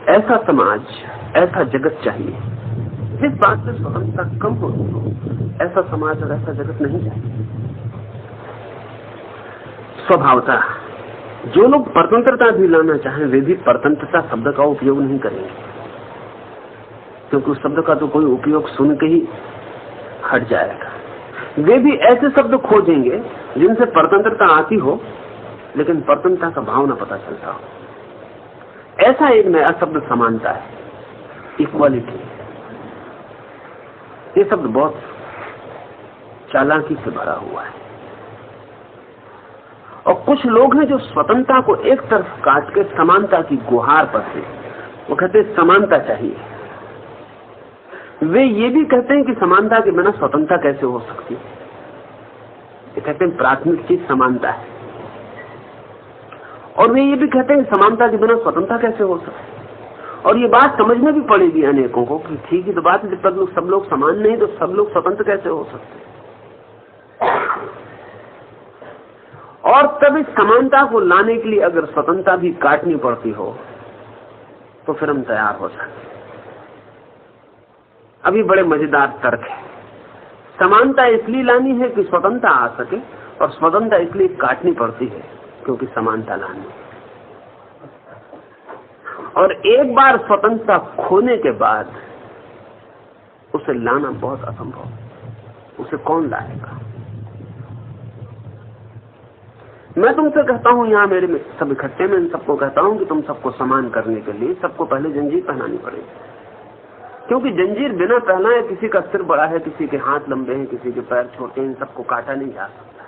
ऐसा समाज, ऐसा जगत चाहिए। जिस बात से स्वतंत्रता कम होती हो, ऐसा समाज और ऐसा जगत नहीं चाहिए। स्वभावतः जो लोग परतंत्रता भी लाना चाहें, वे भी परतंत्रता शब्द का उपयोग नहीं करेंगे, क्योंकि उस शब्द का तो कोई उपयोग सुन के ही हट जाएगा। वे भी ऐसे शब्द खोजेंगे जिनसे परतंत्रता आती हो, लेकिन परतंत्रता का भाव न पता चलता हो। ऐसा एक नया शब्द समानता है, इक्वालिटी। ये शब्द बहुत चालाकी से भरा हुआ है, और कुछ लोग हैं जो स्वतंत्रता को एक तरफ काट के समानता की गुहार पर थे। वो कहते हैं समानता चाहिए। वे ये भी कहते हैं कि समानता के बिना स्वतंत्रता कैसे हो सकती है। ये कहते हैं प्राथमिक चीज समानता है, और वे ये भी कहते हैं समानता के बिना स्वतंत्रता कैसे हो सकती है। और ये बात समझने भी पड़ेगी अनेकों को कि ठीक ही तो बात है, जब तक सब लोग समान नहीं तो सब लोग स्वतंत्र कैसे हो सकते। और तब इस समानता को लाने के लिए अगर स्वतंत्रता भी काटनी पड़ती हो, तो फिर हम तैयार हो सकते। अभी बड़े मजेदार तर्क है। समानता इसलिए लानी है कि स्वतंत्रता आ सके, और स्वतंत्रता इसलिए काटनी पड़ती है क्योंकि समानता लानी है। और एक बार स्वतंत्रता खोने के बाद उसे लाना बहुत असंभव। उसे कौन लाएगा? मैं तुमसे कहता हूं, यहां मेरे में सब इकट्ठे में इन सबको कहता हूं कि तुम सबको समान करने के लिए सबको पहले जंजीर पहनानी पड़ेगी, क्योंकि जंजीर बिना पहनाए किसी का सिर बड़ा है, किसी के हाथ लंबे हैं, किसी के पैर छोटे हैं, इन सबको काटा नहीं जा सकता।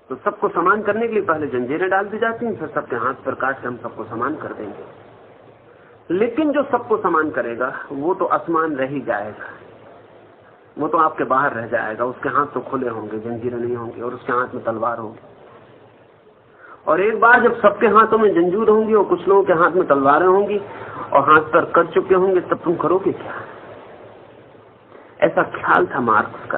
तो सबको समान करने के लिए पहले जंजीरें डाल दी जाती हैं, फिर सबके हाथ पर काट के हम सबको समान कर देंगे। लेकिन जो सबको समान करेगा वो तो असमान रह ही जाएगा, वो तो आपके बाहर रह जाएगा। उसके हाथ तो खुले होंगे, जंजीरें नहीं होंगी, और उसके हाथ में तलवार होगी। और एक बार जब सबके हाथों में जंजीर होंगी और कुछ लोगों के हाथ में तलवारें होंगी और हाथ पर कर चुके होंगे, तब तुम करोगे क्या? ऐसा ख्याल था मार्क्स का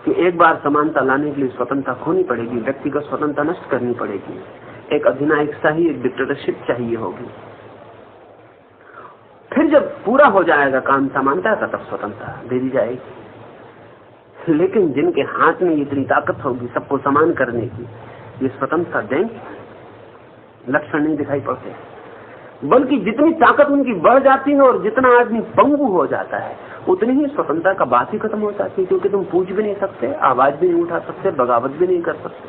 कि एक बार समानता लाने के लिए स्वतंत्रता खोनी पड़ेगी, व्यक्तिगत स्वतंत्रता नष्ट करनी पड़ेगी, एक अधिनायक शाही, एक डिक्टेटरशिप चाहिए होगी। फिर जब पूरा हो जाएगा काम समानता का, तब स्वतंत्रता दे दी जाएगी। लेकिन जिनके हाथ में इतनी ताकत होगी सबको समान करने की, ये स्वतंत्रता देंगे? लक्षण नहीं दिखाई पड़ते। बल्कि जितनी ताकत उनकी बढ़ जाती है और जितना आदमी पंगु हो जाता है, उतनी ही स्वतंत्रता का बात ही खत्म हो जाती है, क्योंकि तुम पूछ भी नहीं सकते, आवाज भी नहीं उठा सकते, बगावत भी नहीं कर सकते।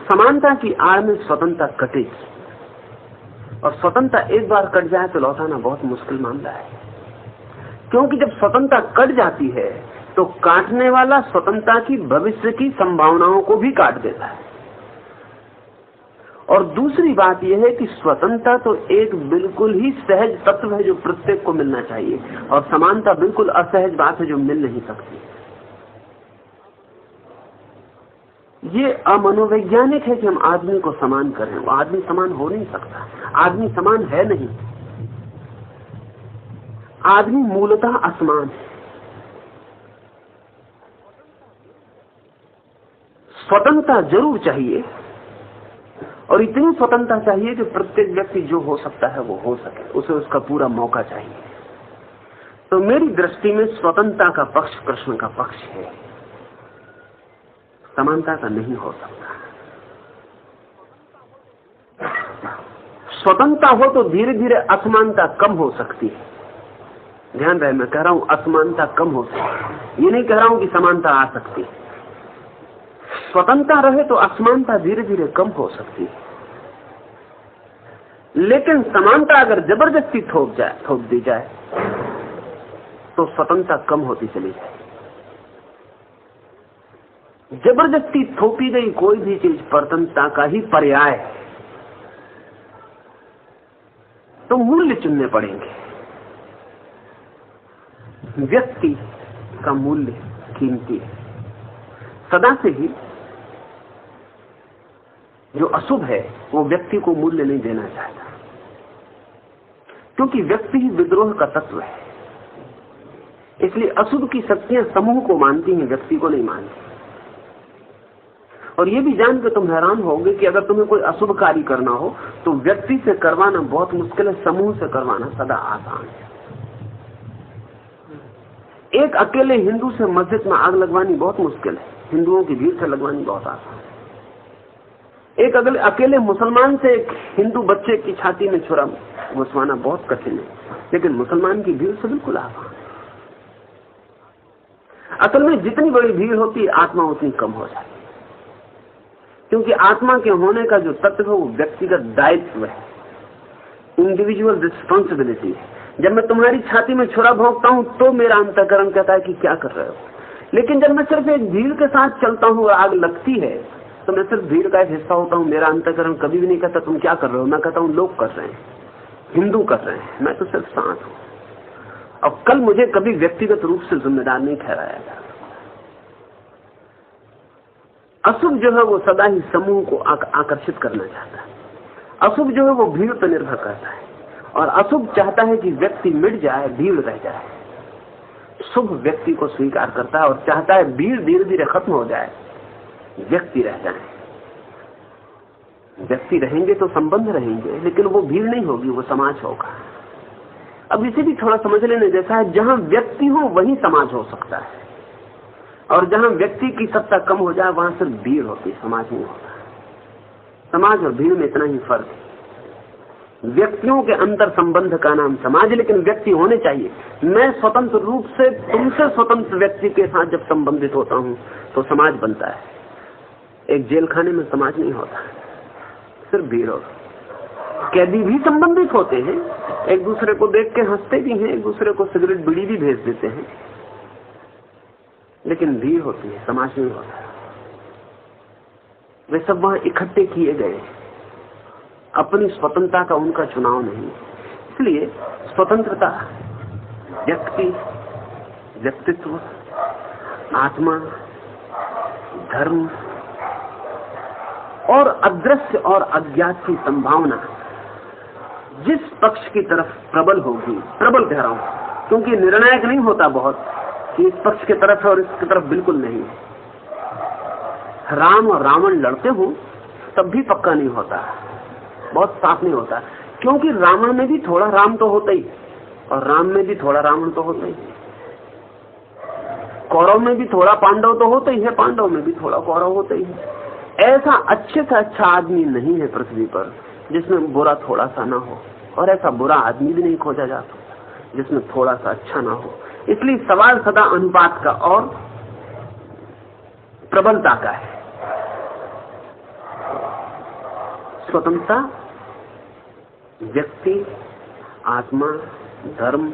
समानता की आड़ में स्वतंत्रता कटेगी, और स्वतंत्रता एक बार कट जाए तो लौटाना बहुत मुश्किल मामला है। क्योंकि जब स्वतंत्रता कट जाती है तो काटने वाला स्वतंत्रता की भविष्य की संभावनाओं को भी काट देता है। और दूसरी बात यह है कि स्वतंत्रता तो एक बिल्कुल ही सहज तत्व है जो प्रत्येक को मिलना चाहिए, और समानता बिल्कुल असहज बात है जो मिल नहीं सकती। ये अमनोवैज्ञानिक है कि हम आदमी को समान करें। वो आदमी समान हो नहीं सकता, आदमी समान है नहीं। आदमी मूलतः असमान है। स्वतंत्रता जरूर चाहिए, और इतनी स्वतंत्रता चाहिए कि प्रत्येक व्यक्ति जो हो सकता है वो हो सके, उसे उसका पूरा मौका चाहिए। तो मेरी दृष्टि में स्वतंत्रता का पक्ष कृष्ण का पक्ष है, समानता का नहीं हो सकता। स्वतंत्रता हो तो धीरे धीरे असमानता कम हो सकती है। ध्यान रहे, मैं कह रहा हूं असमानता कम हो सकती है, ये नहीं कह रहा हूं कि समानता आ सकती है। स्वतंत्रता रहे तो असमानता धीरे धीरे कम हो सकती है, लेकिन समानता अगर जबरदस्ती थोप दी जाए तो स्वतंत्रता कम होती चली जाए। जबरदस्ती थोपी गई कोई भी चीज परतंत्रता का ही पर्याय है, तो मूल्य चुनने पड़ेंगे। व्यक्ति का मूल्य कीमती है। सदा से ही जो अशुभ है वो व्यक्ति को मूल्य नहीं देना चाहता, क्योंकि व्यक्ति ही विद्रोह का तत्व है। इसलिए अशुभ की शक्तियां समूह को मानती हैं, व्यक्ति को नहीं मानती। और ये भी जान के तुम हैरान होगे कि अगर तुम्हें कोई अशुभ कार्य करना हो तो व्यक्ति से करवाना बहुत मुश्किल है, समूह से करवाना सदा आसान है। एक अकेले हिंदू से मस्जिद में आग लगवानी बहुत मुश्किल है, हिंदुओं की भीड़ से लगवानी बहुत आसान है। एक अकेले मुसलमान से एक हिंदू बच्चे की छाती में छुरा घुसवाना बहुत कठिन है, लेकिन मुसलमान की भीड़ से बिल्कुल आसान है। असल में जितनी बड़ी भीड़ होती है आत्मा उतनी कम हो जाती है, क्योंकि आत्मा के होने का जो तत्व है वो व्यक्तिगत दायित्व है, इंडिविजुअल रिस्पॉन्सिबिलिटी है। जब मैं तुम्हारी छाती में छुरा भोंकता हूं तो मेरा अंतःकरण कहता है कि क्या कर रहे हो, लेकिन जब मैं सिर्फ एक भीड़ के साथ चलता हूं और आग लगती है तो मैं सिर्फ भीड़ का एक हिस्सा होता हूं। मेरा अंतःकरण कभी भी नहीं कहता तुम क्या कर रहे हो, मैं कहता हूं लोग कर रहे हैं, हिंदू कर रहे हैं, मैं तो सिर्फ साथ हूं। अब कल मुझे कभी व्यक्तिगत रूप से जिम्मेदार नहीं ठहराया था। अशुभ जो है वो सदा ही समूह को आकर्षित करना चाहता है, अशुभ जो है वो भीड़ पर निर्भर करता है, और अशुभ चाहता है कि व्यक्ति मिट जाए, भीड़ रह जाए। शुभ व्यक्ति को स्वीकार करता है और चाहता है भीड़ धीरे धीरे खत्म हो जाए, व्यक्ति रह जाए। व्यक्ति रहेंगे तो संबंध रहेंगे, लेकिन वो भीड़ नहीं होगी, वो समाज होगा। अब इसे भी थोड़ा समझ लेने जैसा है, जहां व्यक्ति हो वहीं समाज हो सकता है, और जहां व्यक्ति की सत्ता कम हो जाए वहां सिर्फ भीड़ होती, समाज नहीं होता। समाज और भीड़ में इतना ही फर्क है। व्यक्तियों के अंतर संबंध का नाम समाज, लेकिन व्यक्ति होने चाहिए। मैं स्वतंत्र रूप से तुमसे स्वतंत्र व्यक्ति के साथ जब संबंधित होता हूं तो समाज बनता है। एक जेल खाने में समाज नहीं होता, सिर्फ भीड़ होती। कैदी भी संबंधित होते हैं, एक दूसरे को देख के हंसते भी हैं, एक दूसरे को सिगरेट बीड़ी भी भेज देते हैं, लेकिन भीड़ होती है, समाज नहीं होता। वे सब वहां इकट्ठे किए गए, अपनी स्वतंत्रता का उनका चुनाव नहीं। इसलिए स्वतंत्रता, व्यक्ति, व्यक्तित्व, आत्मा, धर्म और अदृश्य और अज्ञात की संभावना जिस पक्ष की तरफ प्रबल होगी, प्रबल कह रहा हूं क्योंकि निर्णायक नहीं होता बहुत कि इस पक्ष की तरफ है और इसकी तरफ बिल्कुल नहीं। राम और रावण लड़ते हो तब भी पक्का नहीं होता, बहुत साफ नहीं होता, क्योंकि रावण में भी थोड़ा राम तो होता ही और राम में भी थोड़ा रावण तो होता ही, कौरव में भी थोड़ा पांडव तो होता ही है, पांडव में भी थोड़ा कौरव होता ही है। ऐसा अच्छे से अच्छा आदमी नहीं है पृथ्वी पर जिसमें बुरा थोड़ा सा ना हो, और ऐसा बुरा आदमी भी नहीं खोजा जा सकता जिसमें थोड़ा सा अच्छा ना हो। इसलिए सवाल सदा अनुपात का और प्रबलता का है। स्वतंत्रता, व्यक्ति, आत्मा, धर्म,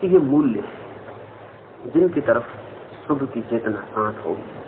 ये मूल्य है। जिनकी तरफ शुभ की चेतना शांत होगी।